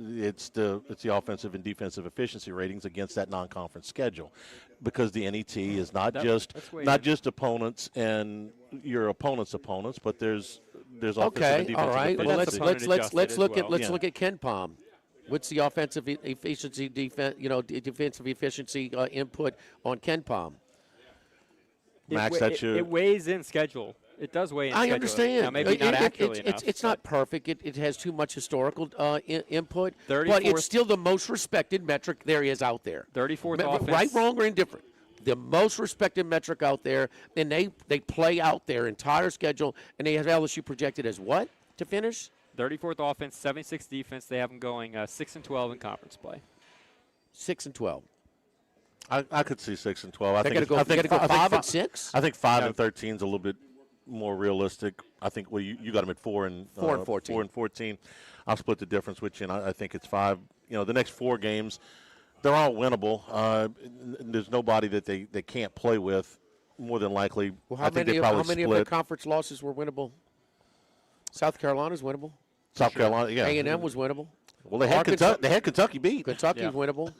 It's the offensive and defensive efficiency ratings against that non-conference schedule, because the NET is not just opponents and your opponent's opponents, but there's offensive and defensive all right. Well, let's look at Ken Palm. What's the offensive efficiency defensive efficiency input on Ken Palm? Max, it weighs in schedule. It does weigh in schedule. I understand. Now, maybe not accurately enough. It's not perfect. It has too much historical input, 34th but it's still the most respected metric there is out there. 34th offense. Right, wrong, or indifferent. The most respected metric out there, and they play out their entire schedule, and they have LSU projected as what to finish? 34th offense, 76 defense. They have them going 6-12 in conference play. 6-12. I could see 6-12. I They're think going to go 5-6. I think 5-13 is a little bit more realistic. I think you got them at 4 and 14. 4 and 14. I'll split the difference with you, and I think it's 5. The next 4 games, they're all winnable. There's nobody that they can't play with. More than likely, Well, I think they probably how many split. of the conference losses were winnable? South Carolina's winnable. South Carolina, yeah. A&M was winnable. Well, they had Kentucky beat. Kentucky's winnable.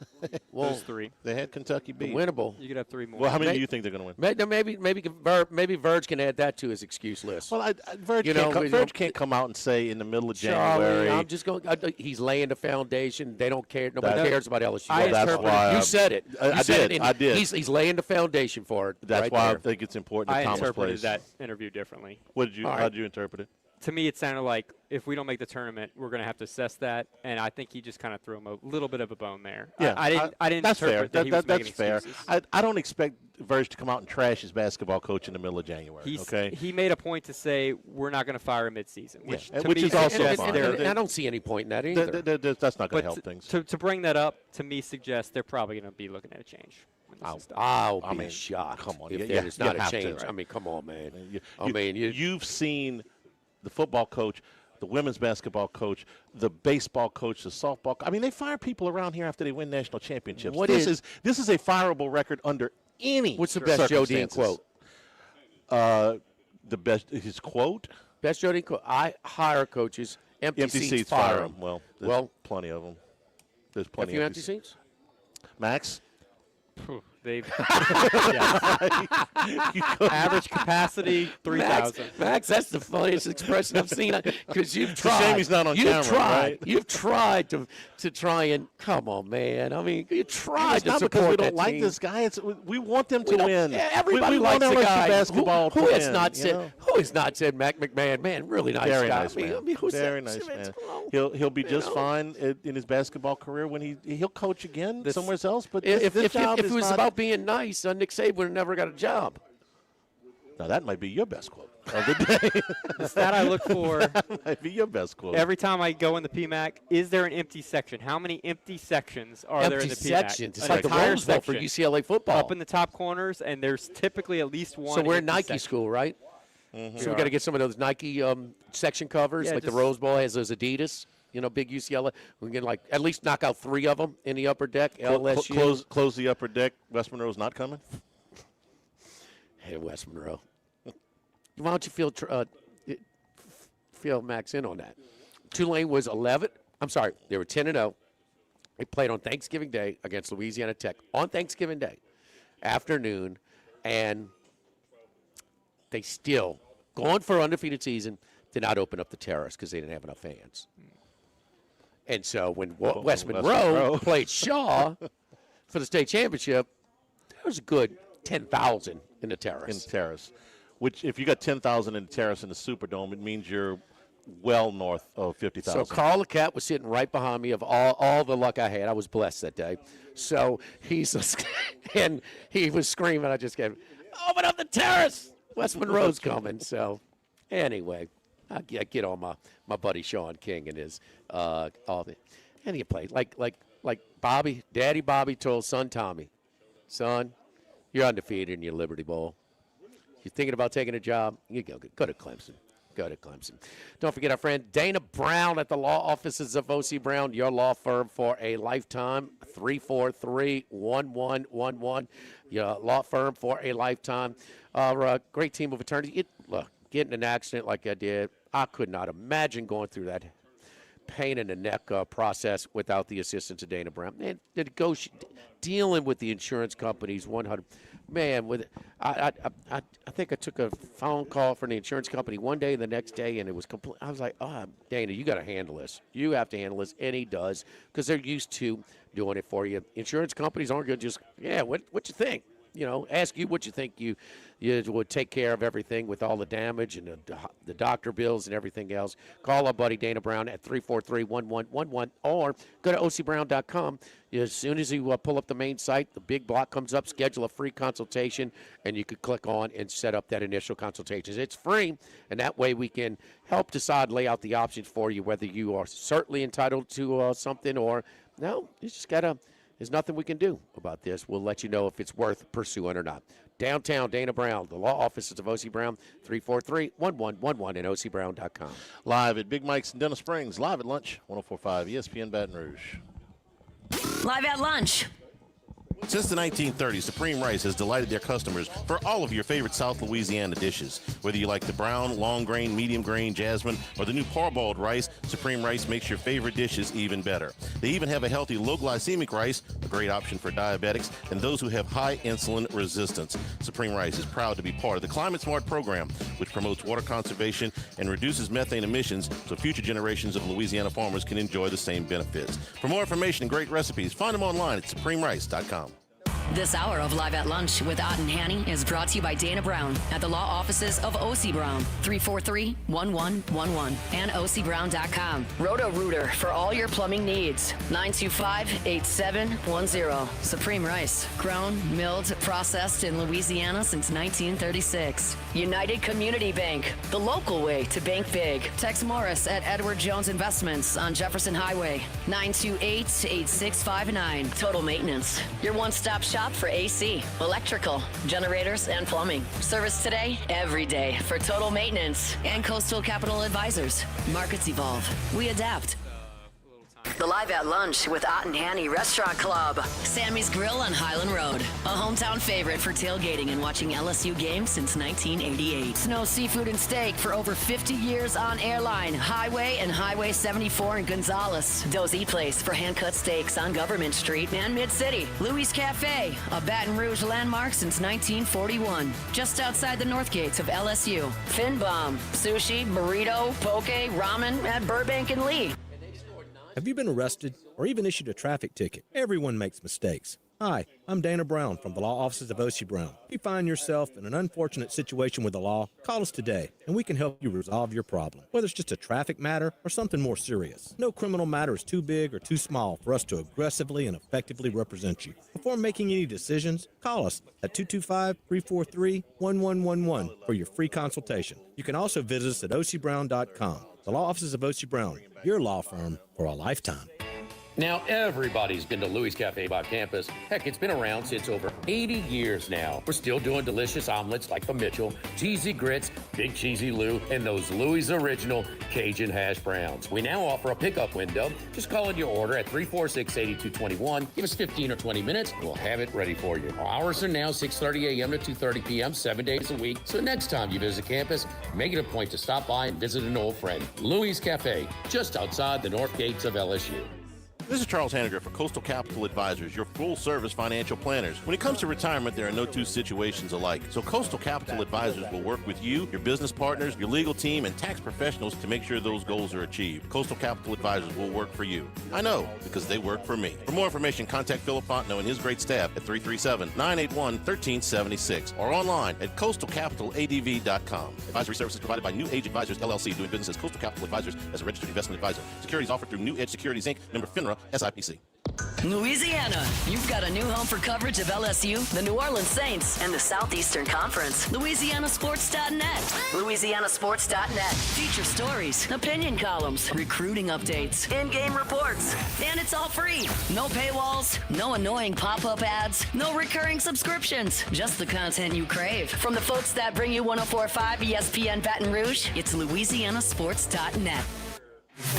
Well, There's 3. They had Kentucky beat. Winnable. You could have 3 more. Well, how many do you think they're going to win? Maybe Verge can add that to his excuse list. Well, Verge can't come out and say in the middle of January. I'm just going. He's laying the foundation. They don't care. Nobody cares about LSU. You said it. I did. He's laying the foundation for it. That's right why there. I think it's important that I Thomas interpreted plays. that interview differently. How did you interpret it? To me, it sounded like if we don't make the tournament, we're going to have to assess that, and I think he just kind of threw him a little bit of a bone there. Yeah, I didn't that's fair. interpret that he was That's making fair. excuses. I don't expect Verge to come out and trash his basketball coach in the middle of January. He made a point to say we're not going to fire him midseason, which is also fine. I don't see any point in that either. That's not going to help things. To bring that up, to me, suggests they're probably going to be looking at a change. I'll be shocked. Come on, if there's not a change. I mean, come on, man. You've seen the football coach, the women's basketball coach, the baseball coach, the softball. I mean, they fire people around here after they win national championships. This is a fireable record under any. What's the best Joe Dean quote? The best his quote. Best Joe Dean quote. I hire coaches. Empty seats, fire them. Well, there's plenty of them. There's plenty. A few of empty seats. Max. They've average capacity 3,000. Max, that's the funniest expression I've seen because you've tried. It's a shame he's not on camera, right? You've tried to try and come on, man. I mean, you tried it's to not support because we that don't like team. this guy. We want them to win. Everybody we likes want the LSU guy basketball who to has win, not said who has not said Mac McMahon. Man, really nice Very guy. nice man. Very nice man. He'll be just fine in his basketball career when he'll coach again somewhere else. But this job if is it was not, about being nice, Nick Saban would have never got a job. Now that might be your best quote of the day. The stat I look for that might be your best quote. every time I go in the PMAC, is there an empty section? How many empty sections are there in the PMAC? Sections. It's An like the entire Rose Bowl for section. UCLA football. Up in the top corners, and there's typically at least one. So we're in empty Nike section. school, right? Mm-hmm. So we got to get some of those Nike section covers, Yeah, like the just- Rose Bowl has those Adidas. Big UCLA. We can at least knock out 3 of them in the upper deck. LSU. Close the upper deck. West Monroe's not coming. Hey, West Monroe. Why don't you fill Max in on that? Tulane was 11. I'm sorry, they were 10-0. They played on Thanksgiving Day against Louisiana Tech on Thanksgiving Day afternoon, and they still, going for an undefeated season, did not open up the terrace because they didn't have enough fans. And so when West Monroe played Shaw for the state championship, there was a good 10,000 in the terrace. Which, if you got 10,000 in the terrace in the Superdome, it means you're well north of 50,000. So Carl LeCat was sitting right behind me. Of all the luck I had, I was blessed that day. So and he was screaming. I just gave, open up the terrace. West Monroe's coming. So anyway, I get on my buddy Sean King and his and he played like Bobby, Daddy Bobby told son Tommy, son, You're undefeated in your Liberty Bowl. You're thinking about taking a job, you go to Clemson. Go to Clemson. Don't forget our friend Dana Brown at the law offices of O.C. Brown, your law firm for a lifetime, 343-1111. Your law firm for a lifetime. Great team of attorneys. Look, getting in an accident like I did, I could not imagine going through that pain in the neck process without the assistance of Dana Brown. And dealing with the insurance companies 100. Man, I think I took a phone call from the insurance company one day and the next day, and it was complete. I was like, Dana, you got to handle this. You have to handle this, and he does, because they're used to doing it for you. Insurance companies aren't going to just, what you think? Ask you what you think. You would take care of everything with all the damage and the doctor bills and everything else. Call our buddy Dana Brown at 343-1111 or go to ocbrown.com. As soon as you pull up the main site, the big block comes up, schedule a free consultation, and you could click on and set up that initial consultation. It's free, and that way we can help decide, lay out the options for you, whether you are certainly entitled to something or no, you just got to. There's nothing we can do about this. We'll let you know if it's worth pursuing or not. Downtown, Dana Brown, the law offices of O.C. Brown, 343-1111 and ocbrown.com. Live at Big Mike's in Dennis Springs, live at lunch, 104.5 ESPN Baton Rouge. Live at lunch. Since the 1930s, Supreme Rice has delighted their customers for all of your favorite South Louisiana dishes. Whether you like the brown, long grain, medium grain, jasmine, or the new parboiled rice, Supreme Rice makes your favorite dishes even better. They even have a healthy low glycemic rice, a great option for diabetics and those who have high insulin resistance. Supreme Rice is proud to be part of the Climate Smart program, which promotes water conservation and reduces methane emissions so future generations of Louisiana farmers can enjoy the same benefits. For more information and great recipes, find them online at supremerice.com. This hour of Live at Lunch with Ott and Hanny is brought to you by Dana Brown at the law offices of O.C. Brown, 343-1111 and ocbrown.com. Roto-Rooter for all your plumbing needs, 925-8710. Supreme Rice, grown, milled, processed in Louisiana since 1936. United Community Bank, the local way to bank big. Tex Morris at Edward Jones Investments on Jefferson Highway, 928-8659. Total Maintenance, your one-stop shop for AC, electrical, generators, and plumbing. Service today, every day for Total Maintenance. And Coastal Capital Advisors. Markets evolve. We adapt. The Live at Lunch with Ott and Hanny Restaurant Club. Sammy's Grill on Highland Road. A hometown favorite for tailgating and watching LSU games since 1988. Snow Seafood and Steak for over 50 years on Airline, Highway, and Highway 74 in Gonzales. Dozy Place for hand-cut steaks on Government Street and Mid-City. Louis Cafe, a Baton Rouge landmark since 1941. Just outside the north gates of LSU. Finbom, sushi, burrito, poke, ramen at Burbank and Lee. Have you been arrested or even issued a traffic ticket? Everyone makes mistakes. Hi, I'm Dana Brown from the law offices of O.C. Brown. If you find yourself in an unfortunate situation with the law, call us today and we can help you resolve your problem, whether it's just a traffic matter or something more serious. No criminal matter is too big or too small for us to aggressively and effectively represent you. Before making any decisions, call us at 225-343-1111 for your free consultation. You can also visit us at ocbrown.com. The law offices of O.C. Brown, your law firm for a lifetime. Now, everybody's been to Louis Cafe by campus. Heck, it's been around since over 80 years now. We're still doing delicious omelets like the Mitchell, cheesy grits, Big Cheesy Lou, and those Louis' original Cajun hash browns. We now offer a pickup window. Just call in your order at 346-8221. Give us 15 or 20 minutes, and we'll have it ready for you. Our hours are now 6:30 a.m. to 2:30 p.m., 7 days a week. So next time you visit campus, make it a point to stop by and visit an old friend. Louis Cafe, just outside the north gates of LSU. This is Charles Haniger for Coastal Capital Advisors, your full-service financial planners. When it comes to retirement, there are no two situations alike. So Coastal Capital Advisors will work with you, your business partners, your legal team, and tax professionals to make sure those goals are achieved. Coastal Capital Advisors will work for you. I know, because they work for me. For more information, contact Philip Fontenot and his great staff at 337-981-1376 or online at coastalcapitaladv.com. Advisory services provided by New Age Advisors, LLC, doing business as Coastal Capital Advisors as a registered investment advisor. Securities offered through New Edge Securities, Inc., member FINRA, SIPC. Louisiana, you've got a new home for coverage of LSU, the New Orleans Saints, and the Southeastern Conference. LouisianaSports.net. LouisianaSports.net. Feature stories, opinion columns, recruiting updates, in-game reports. And it's all free. No paywalls, no annoying pop-up ads, no recurring subscriptions. Just the content you crave. From the folks that bring you 104.5 ESPN Baton Rouge, it's LouisianaSports.net.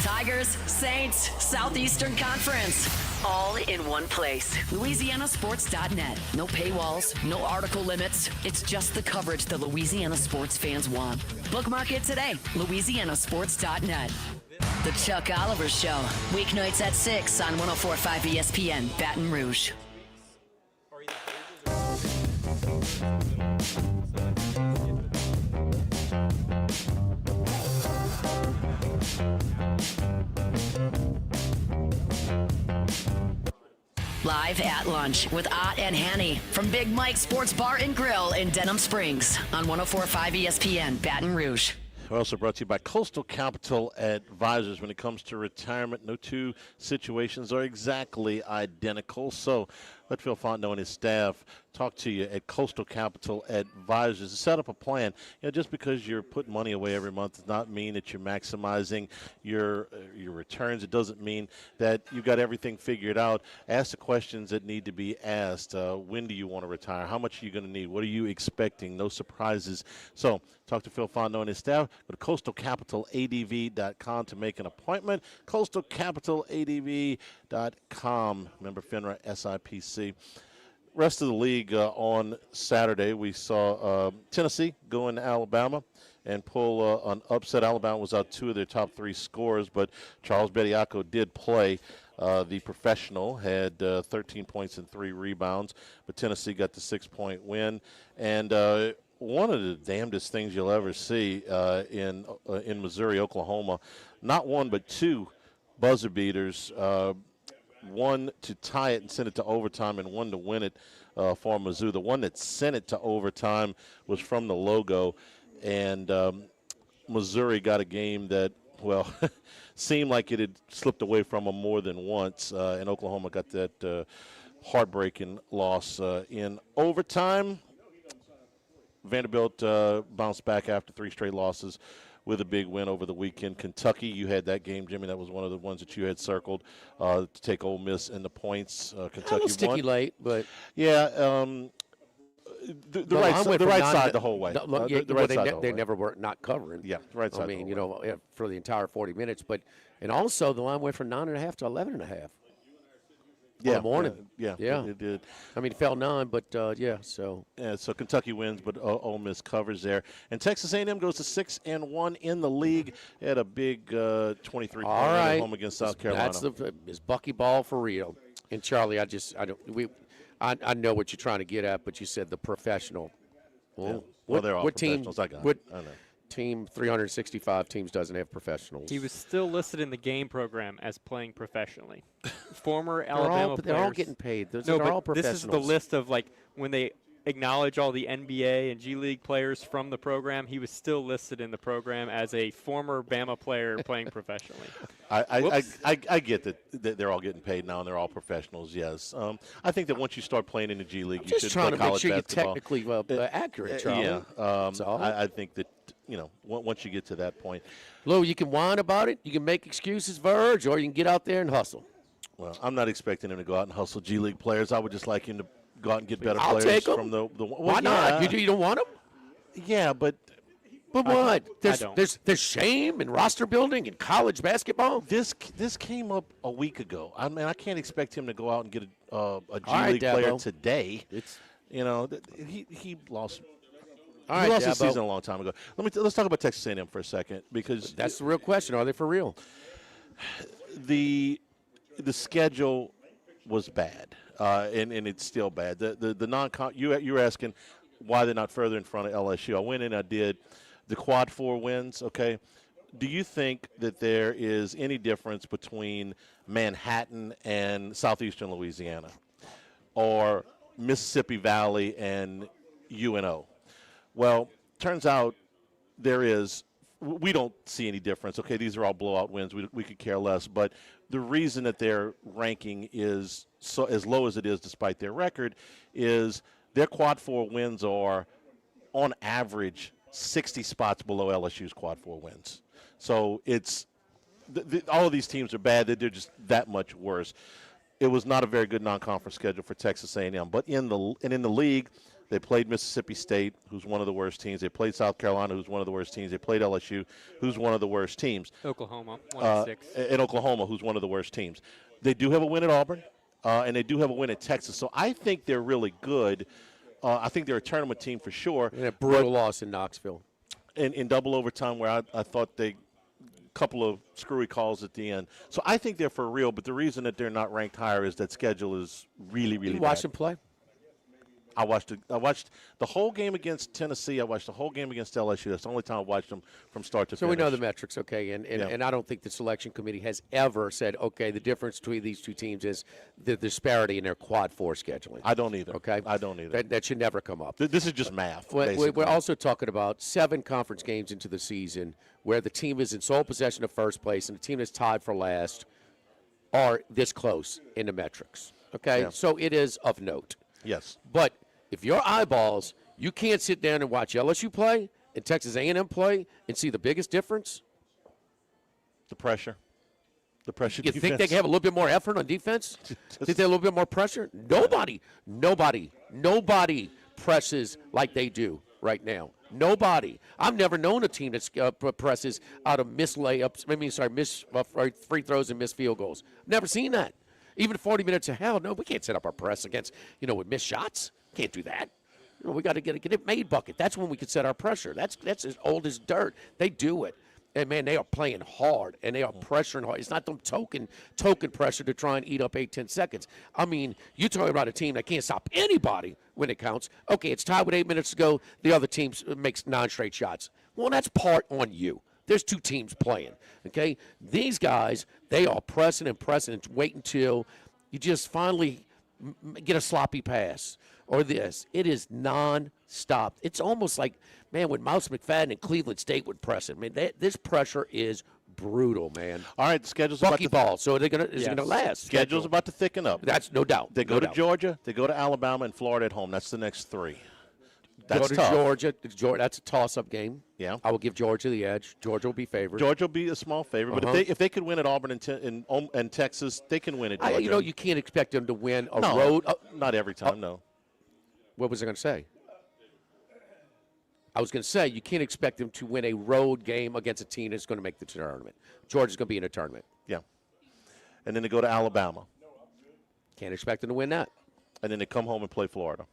Tigers, Saints, Southeastern Conference, all in one place. LouisianaSports.net. No paywalls, no article limits. It's just the coverage the Louisiana sports fans want. Bookmark it today. LouisianaSports.net. The Chuck Oliver Show, weeknights at 6 on 104.5 ESPN Baton Rouge. Live at lunch with Ott and Hanny from Big Mike Sports Bar and Grill in Denham Springs on 104.5 ESPN Baton Rouge. We're also brought to you by Coastal Capital Advisors. When it comes to retirement, no two situations are exactly identical. So let Phil Fontenot and his staff talk to you at Coastal Capital Advisors to set up a plan. Just because you're putting money away every month does not mean that you're maximizing your returns. It doesn't mean that you've got everything figured out. Ask the questions that need to be asked. When do you want to retire? How much are you going to need? What are you expecting? No surprises. So talk to Phil Fontenot and his staff. Go to coastalcapitaladv.com to make an appointment. coastalcapitaladv.com. Member FINRA SIPC. Rest of the league on Saturday, we saw Tennessee go into Alabama and pull an upset. Alabama was out two of their top three scorers, but Charles Bediako did play. The professional had 13 points and 3 rebounds, but Tennessee got the 6-point win. And one of the damnedest things you'll ever see in Missouri, Oklahoma, not one but 2 buzzer beaters. One to tie it and send it to overtime, and one to win it for Mizzou. The one that sent it to overtime was from the logo, and Missouri got a game that, well, seemed like it had slipped away from them more than once, and Oklahoma got that heartbreaking loss in overtime. Vanderbilt bounced back after 3 straight losses with a big win over the weekend. Kentucky, you had that game, Jimmy. That was one of the ones that you had circled to take Ole Miss in the points. Kentucky won. Sticky late, but yeah, the right side the whole way. They never were not covering. Yeah, right side. I mean, for the entire 40 minutes, and also the line went from 9.5 to 11.5. Yeah, morning. Yeah, it did. I mean, it fell 9, but so. Yeah, so Kentucky wins, but Ole Miss covers there. And Texas A&M goes to 6-1 in the league. Had a big 23-point win at home against South Carolina. Is Bucky Ball for real? And Charlie, I know what you're trying to get at, but you said the professional. Well, they're all professionals. I know. Team 365 teams doesn't have professionals. He was still listed in the game program as playing professionally. Former Alabama players. They're all getting paid. They're all professionals. This is the list of, like, when they acknowledge all the NBA and G League players from the program, he was still listed in the program as a former Bama player playing professionally. I get that they're all getting paid now and they're all professionals, yes. I think that once you start playing in the G League, you should play college basketball. I'm just trying to make sure you're technically accurate, Charlie. Yeah. I think that, once you get to that point. Lou, you can whine about it. You can make excuses, Verge, or you can get out there and hustle. Well, I'm not expecting him to go out and hustle G League players. I would just like him to go out and get better I'll players take them. from the Why not? You don't want them? Yeah, but what? There's shame in roster building in college basketball. This came up a week ago. I mean, I can't expect him to go out and get a G League player today. He lost. He lost his season a long time ago. Let's talk about Texas A&M for a second, because that's the real question. Are they for real? The schedule was bad, and it's still bad. The non-con. You were asking why they're not further in front of LSU. I went in. I did the quad 4 wins. Okay, do you think that there is any difference between Manhattan and southeastern Louisiana, or Mississippi Valley and UNO? Well, turns out there is. We don't see any difference. Okay, these are all blowout wins. We could care less. But the reason that their ranking is so as low as it is, despite their record, is their quad 4 wins are, on average, 60 spots below LSU's quad 4 wins. So it's all of these teams are bad. They're just that much worse. It was not a very good non-conference schedule for Texas A&M. But in the league, they played Mississippi State, who's one of the worst teams. They played South Carolina, who's one of the worst teams. They played LSU, who's one of the worst teams. Oklahoma, 1-6. And Oklahoma, who's one of the worst teams. They do have a win at Auburn, and they do have a win at Texas. So I think they're really good. I think they're a tournament team for sure. And a brutal loss in Knoxville. In double overtime, where I thought they couple of screwy calls at the end. So I think they're for real, but the reason that they're not ranked higher is that schedule is really, really You bad. watch them play? I watched the whole game against Tennessee. I watched the whole game against LSU. That's the only time I watched them from start to So finish. we know the metrics, okay, and I don't think the selection committee has ever said, okay, the difference between these two teams is the disparity in their quad 4 scheduling. I don't either. Okay, I don't either. That should never come up. This is just math. We're also talking about 7 conference games into the season where the team is in sole possession of first place and the team that's tied for last are this close in the metrics. Okay, Yeah. so it is of note. Yes. But if your eyeballs, you can't sit down and watch LSU play and Texas A&M play and see the biggest difference. The pressure. The pressure. You think they can have a little bit more effort on defense? Think they have a little bit more pressure? Nobody presses like they do right now. Nobody. I've never known a team that presses out of missed layups. Miss free throws and missed field goals. Never seen that. Even 40 minutes of hell. No, we can't set up our press against with missed shots. Can't do that. We got to get it made bucket. That's when we can set our pressure. That's as old as dirt. They do it. And, man, they are playing hard, and they are pressuring hard. It's not them token pressure to try and eat up 8-10 seconds. I mean, you're talking about a team that can't stop anybody when it counts. Okay, it's tied with 8 minutes to go. The other team makes 9 straight shots. Well, that's part on you. There's 2 teams playing, okay? These guys, they are pressing and wait until you just finally get a sloppy pass or this. It is non-stop. It's almost like, man, when Mouse McFadden and Cleveland State would press it. Man, this pressure is brutal, man. All right, the schedule's Bucky about to ball. So is it going to last? Schedule's about to thicken up. That's no doubt. They go to Georgia, they go to Alabama, and Florida at home. That's the next 3. That's go to tough. Georgia. That's a toss-up game. Yeah. I will give Georgia the edge. Georgia will be favored. Georgia will be a small favorite, but if they could win at Auburn and Texas, they can win at Georgia. You can't expect them to win a No, road. Not every time, no. What was I going to say? I was going to say you can't expect them to win a road game against a team that's going to make the tournament. Georgia's going to be in a tournament. Yeah. And then they go to Alabama. Can't expect them to win that. And then they come home and play Florida.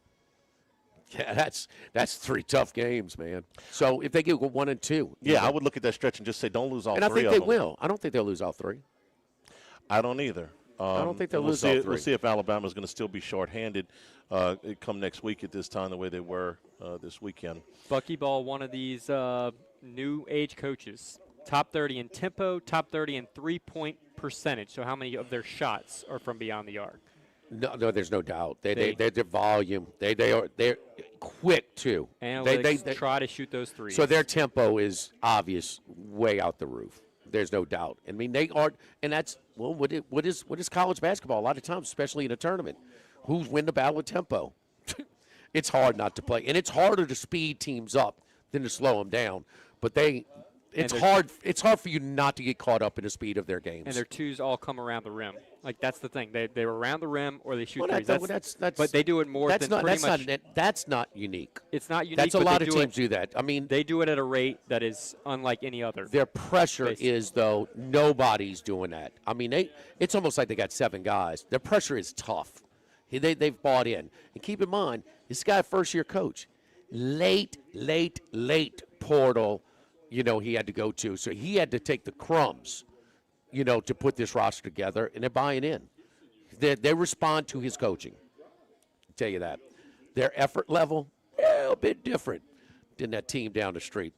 Yeah, that's 3 tough games, man. So if they get 1 and 2. Yeah, I would look at that stretch and just say don't lose all 3 of them. And I think they will. will. I don't think they'll lose all 3. I don't either. I don't think they'll lose all 3. We'll see if Alabama's going to still be shorthanded come next week at this time the way they were this weekend. Bucky Ball, one of these new age coaches, top 30 in tempo, top 30 in 3-point percentage. So how many of their shots are from beyond the arc? No, there's no doubt. They're volume. They're quick too. Analytics they try to shoot those threes. So their tempo is obvious, way out the roof. There's no doubt. I mean, they are, and that's what is college basketball? A lot of times, especially in a tournament, who's win the battle with tempo? It's hard not to play, and it's harder to speed teams up than to slow them down. But it's hard for you not to get caught up in the speed of their games. And their twos all come around the rim. Like, that's the thing. They're around the rim or they shoot Well, threes. But they do it more than pretty much. That's not unique. It's not unique. That's a but lot they of do teams do that. I mean, they do it at a rate that is unlike any other. Their pressure is, though, nobody's doing that. I mean, it's almost like they got 7 guys. Their pressure is tough. They've bought in. And keep in mind, this guy, first-year coach, late portal, he had to go to. So he had to take the crumbs, to put this roster together, and they're buying in. They respond to his coaching. I'll tell you that. Their effort level, a bit different than that team down the street.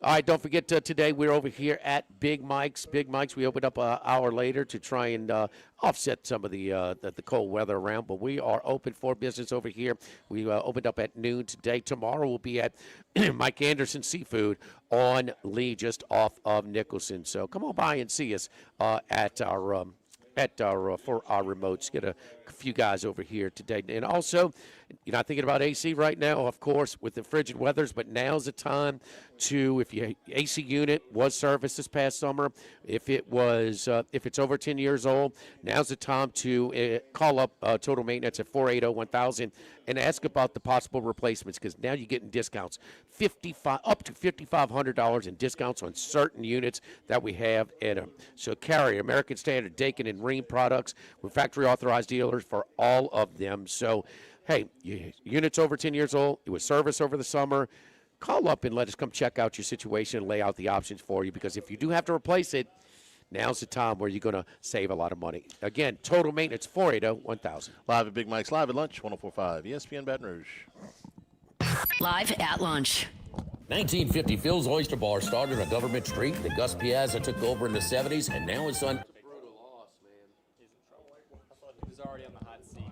All right, don't forget today we're over here at Big Mike's. Big Mike's, we opened up an hour later to try and offset some of the cold weather around, but we are open for business over here. We opened up at noon today. Tomorrow we'll be at Mike Anderson Seafood on Lee, just off of Nicholson. So come on by and see us at our for our remotes. Get a few guys over here today. And also, you're not thinking about AC right now, of course, with the frigid weathers, but now's the time to, if your AC unit was serviced this past summer, if it's over 10 years old, now's the time to call up Total Maintenance at 480-1000 and ask about the possible replacements, because now you're getting discounts, up to $5,500 in discounts on certain units that we have at them. So Carrier, American Standard, Daikin, and Rheem products, we're factory authorized dealers for all of them. So, hey, unit's over 10 years old, it was serviced over the summer, call up and let us come check out your situation and lay out the options for you, because if you do have to replace it, now's the time where you're going to save a lot of money. Again, Total Maintenance, 480-1000. Live at Big Mike's, live at lunch, 104.5 ESPN Baton Rouge. Live at lunch. 1950, Phil's Oyster Bar started on Government Street. The Gus Piazza took over in the 70s, and now it's on. He was already on the hot seat.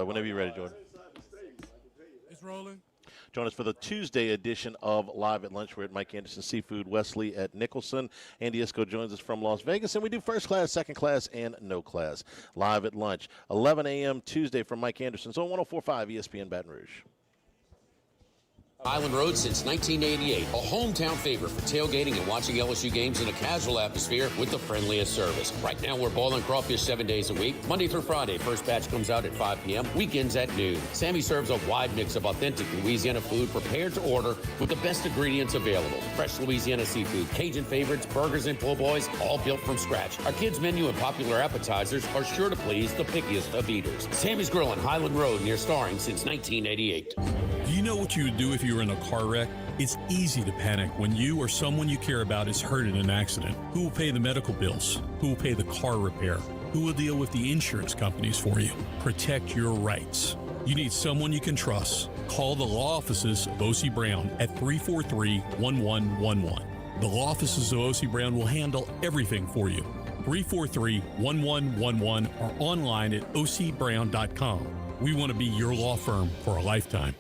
Whenever you're ready, Jordan. It's rolling. Join us for the Tuesday edition of Live at Lunch. We're at Mike Anderson Seafood, Wesley at Nicholson. Andy Isco joins us from Las Vegas, and we do first class, second class, and no class. Live at Lunch, 11 a.m. Tuesday from Mike Anderson's on 104.5 ESPN Baton Rouge. Island Road since 1988, a hometown favorite for tailgating and watching LSU games in a casual atmosphere with the friendliest service. Right now, we're boiling crawfish 7 days a week, Monday through Friday. First batch comes out at 5 p.m., weekends at noon. Sammy serves a wide mix of authentic Louisiana food prepared to order with the best ingredients available. Fresh Louisiana seafood, Cajun favorites, burgers, and po' boys, all built from scratch. Our kids' menu and popular appetizers are sure to please the pickiest of eaters. Sammy's Grill on Highland Road near Starring since 1988. Do you know what you would do if you were in a car wreck? It's easy to panic when you or someone you care about is hurt in an accident. Who will pay the medical bills? Who will pay the car repair? Who will deal with the insurance companies for you? Protect your rights. You need someone you can trust. Call the law offices of O.C. Brown at 343-1111. The law offices of O.C. Brown will handle everything for you. 343-1111 or online at ocbrown.com. We want to be your law firm for a lifetime.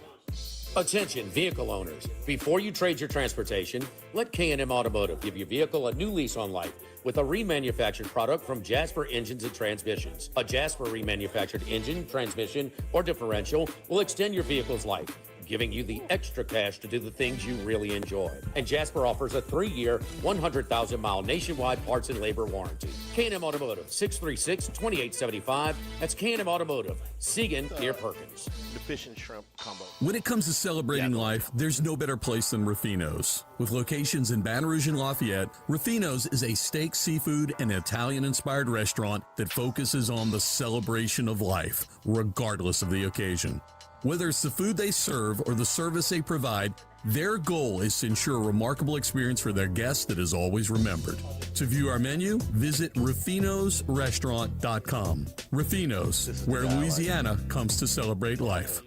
Attention vehicle owners. Before you trade your transportation, let K&M Automotive give your vehicle a new lease on life with a remanufactured product from Jasper Engines and Transmissions. A Jasper remanufactured engine, transmission, or differential will extend your vehicle's life, giving you the extra cash to do the things you really enjoy. And Jasper offers a 3-year, 100,000-mile nationwide parts and labor warranty. K&M Automotive, 636-2875. That's K&M Automotive, Siegen near Perkins. The fish and shrimp combo. When it comes to celebrating life, there's no better place than Ruffino's. With locations in Baton Rouge and Lafayette, Ruffino's is a steak, seafood, and Italian-inspired restaurant that focuses on the celebration of life, regardless of the occasion. Whether it's the food they serve or the service they provide, their goal is to ensure a remarkable experience for their guests that is always remembered. To view our menu, visit Ruffino'sRestaurant.com. Ruffino's, where Louisiana comes to celebrate life.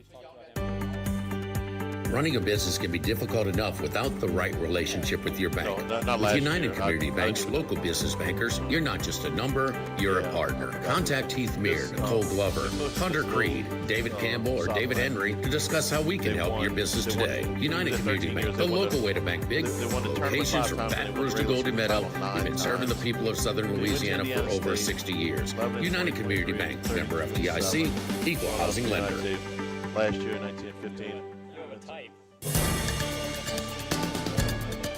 Running a business can be difficult enough without the right relationship with your bank. With United Community Bank's local business bankers, you're not just a number, you're a partner. Contact Heath Meir, Nicole Glover, Hunter Creed, David Campbell, or David Henry to discuss how we can help your business today. United Community Bank, the local way to bank big. Locations from Baton Rouge to Golden Meadow. We've been serving the people of Southern Louisiana for over 60 years. United Community Bank, member FDIC, equal housing lender. Last year, 1915.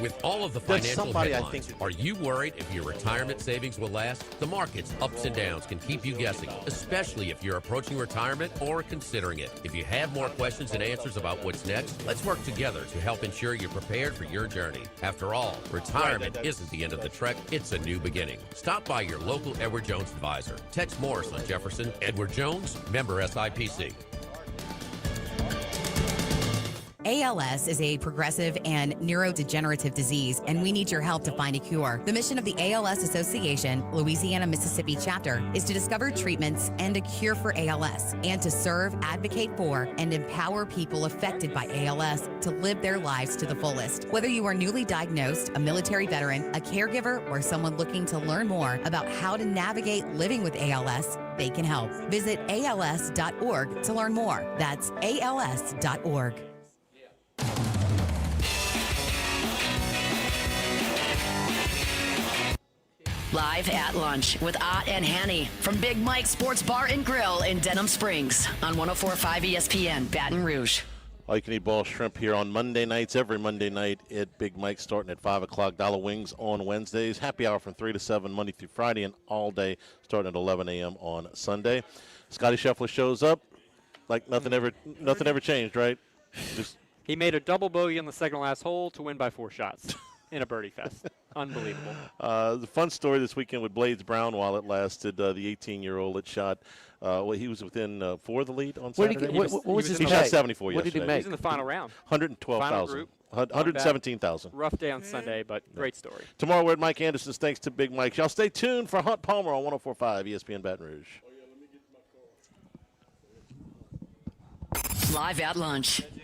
With all of the financial headlines, are you worried if your retirement savings will last? The market's ups and downs can keep you guessing, especially if you're approaching retirement or considering it. If you have more questions and answers about what's next, let's work together to help ensure you're prepared for your journey. After all, retirement isn't the end of the trek, it's a new beginning. Stop by your local Edward Jones advisor. Tex Morris on Jefferson. Edward Jones, member SIPC. ALS is a progressive and neurodegenerative disease, and we need your help to find a cure. The mission of the ALS Association, Louisiana, Mississippi chapter, is to discover treatments and a cure for ALS, and to serve, advocate for, and empower people affected by ALS to live their lives to the fullest. Whether you are newly diagnosed, a military veteran, a caregiver, or someone looking to learn more about how to navigate living with ALS, they can help. Visit als.org to learn more. That's als.org. Live at lunch with Ott and Hanny from Big Mike's Sports Bar and Grill in Denham Springs on 104.5 ESPN Baton Rouge. All you can eat ball shrimp here on Monday nights, every Monday night at Big Mike's, starting at 5 o'clock. Dollar Wings on Wednesdays. Happy hour from 3 to 7, Monday through Friday, and all day starting at 11 a.m. on Sunday. Scotty Scheffler shows up like nothing ever changed, right? He made a double bogey on the second last hole to win by 4 shots in a birdie fest. Unbelievable. The fun story this weekend with Blades Brown while it lasted. The 18-year-old that shot. He was within 4 of the lead on Saturday. What was his he pay? shot 74 What yesterday. did he make? He was in the final round. 112,000. 117,000. Rough day on Sunday, but great story. Tomorrow we're at Mike Anderson's. Thanks to Big Mike. Y'all stay tuned for Hunt Palmer on 104.5 ESPN Baton Rouge. Live at lunch.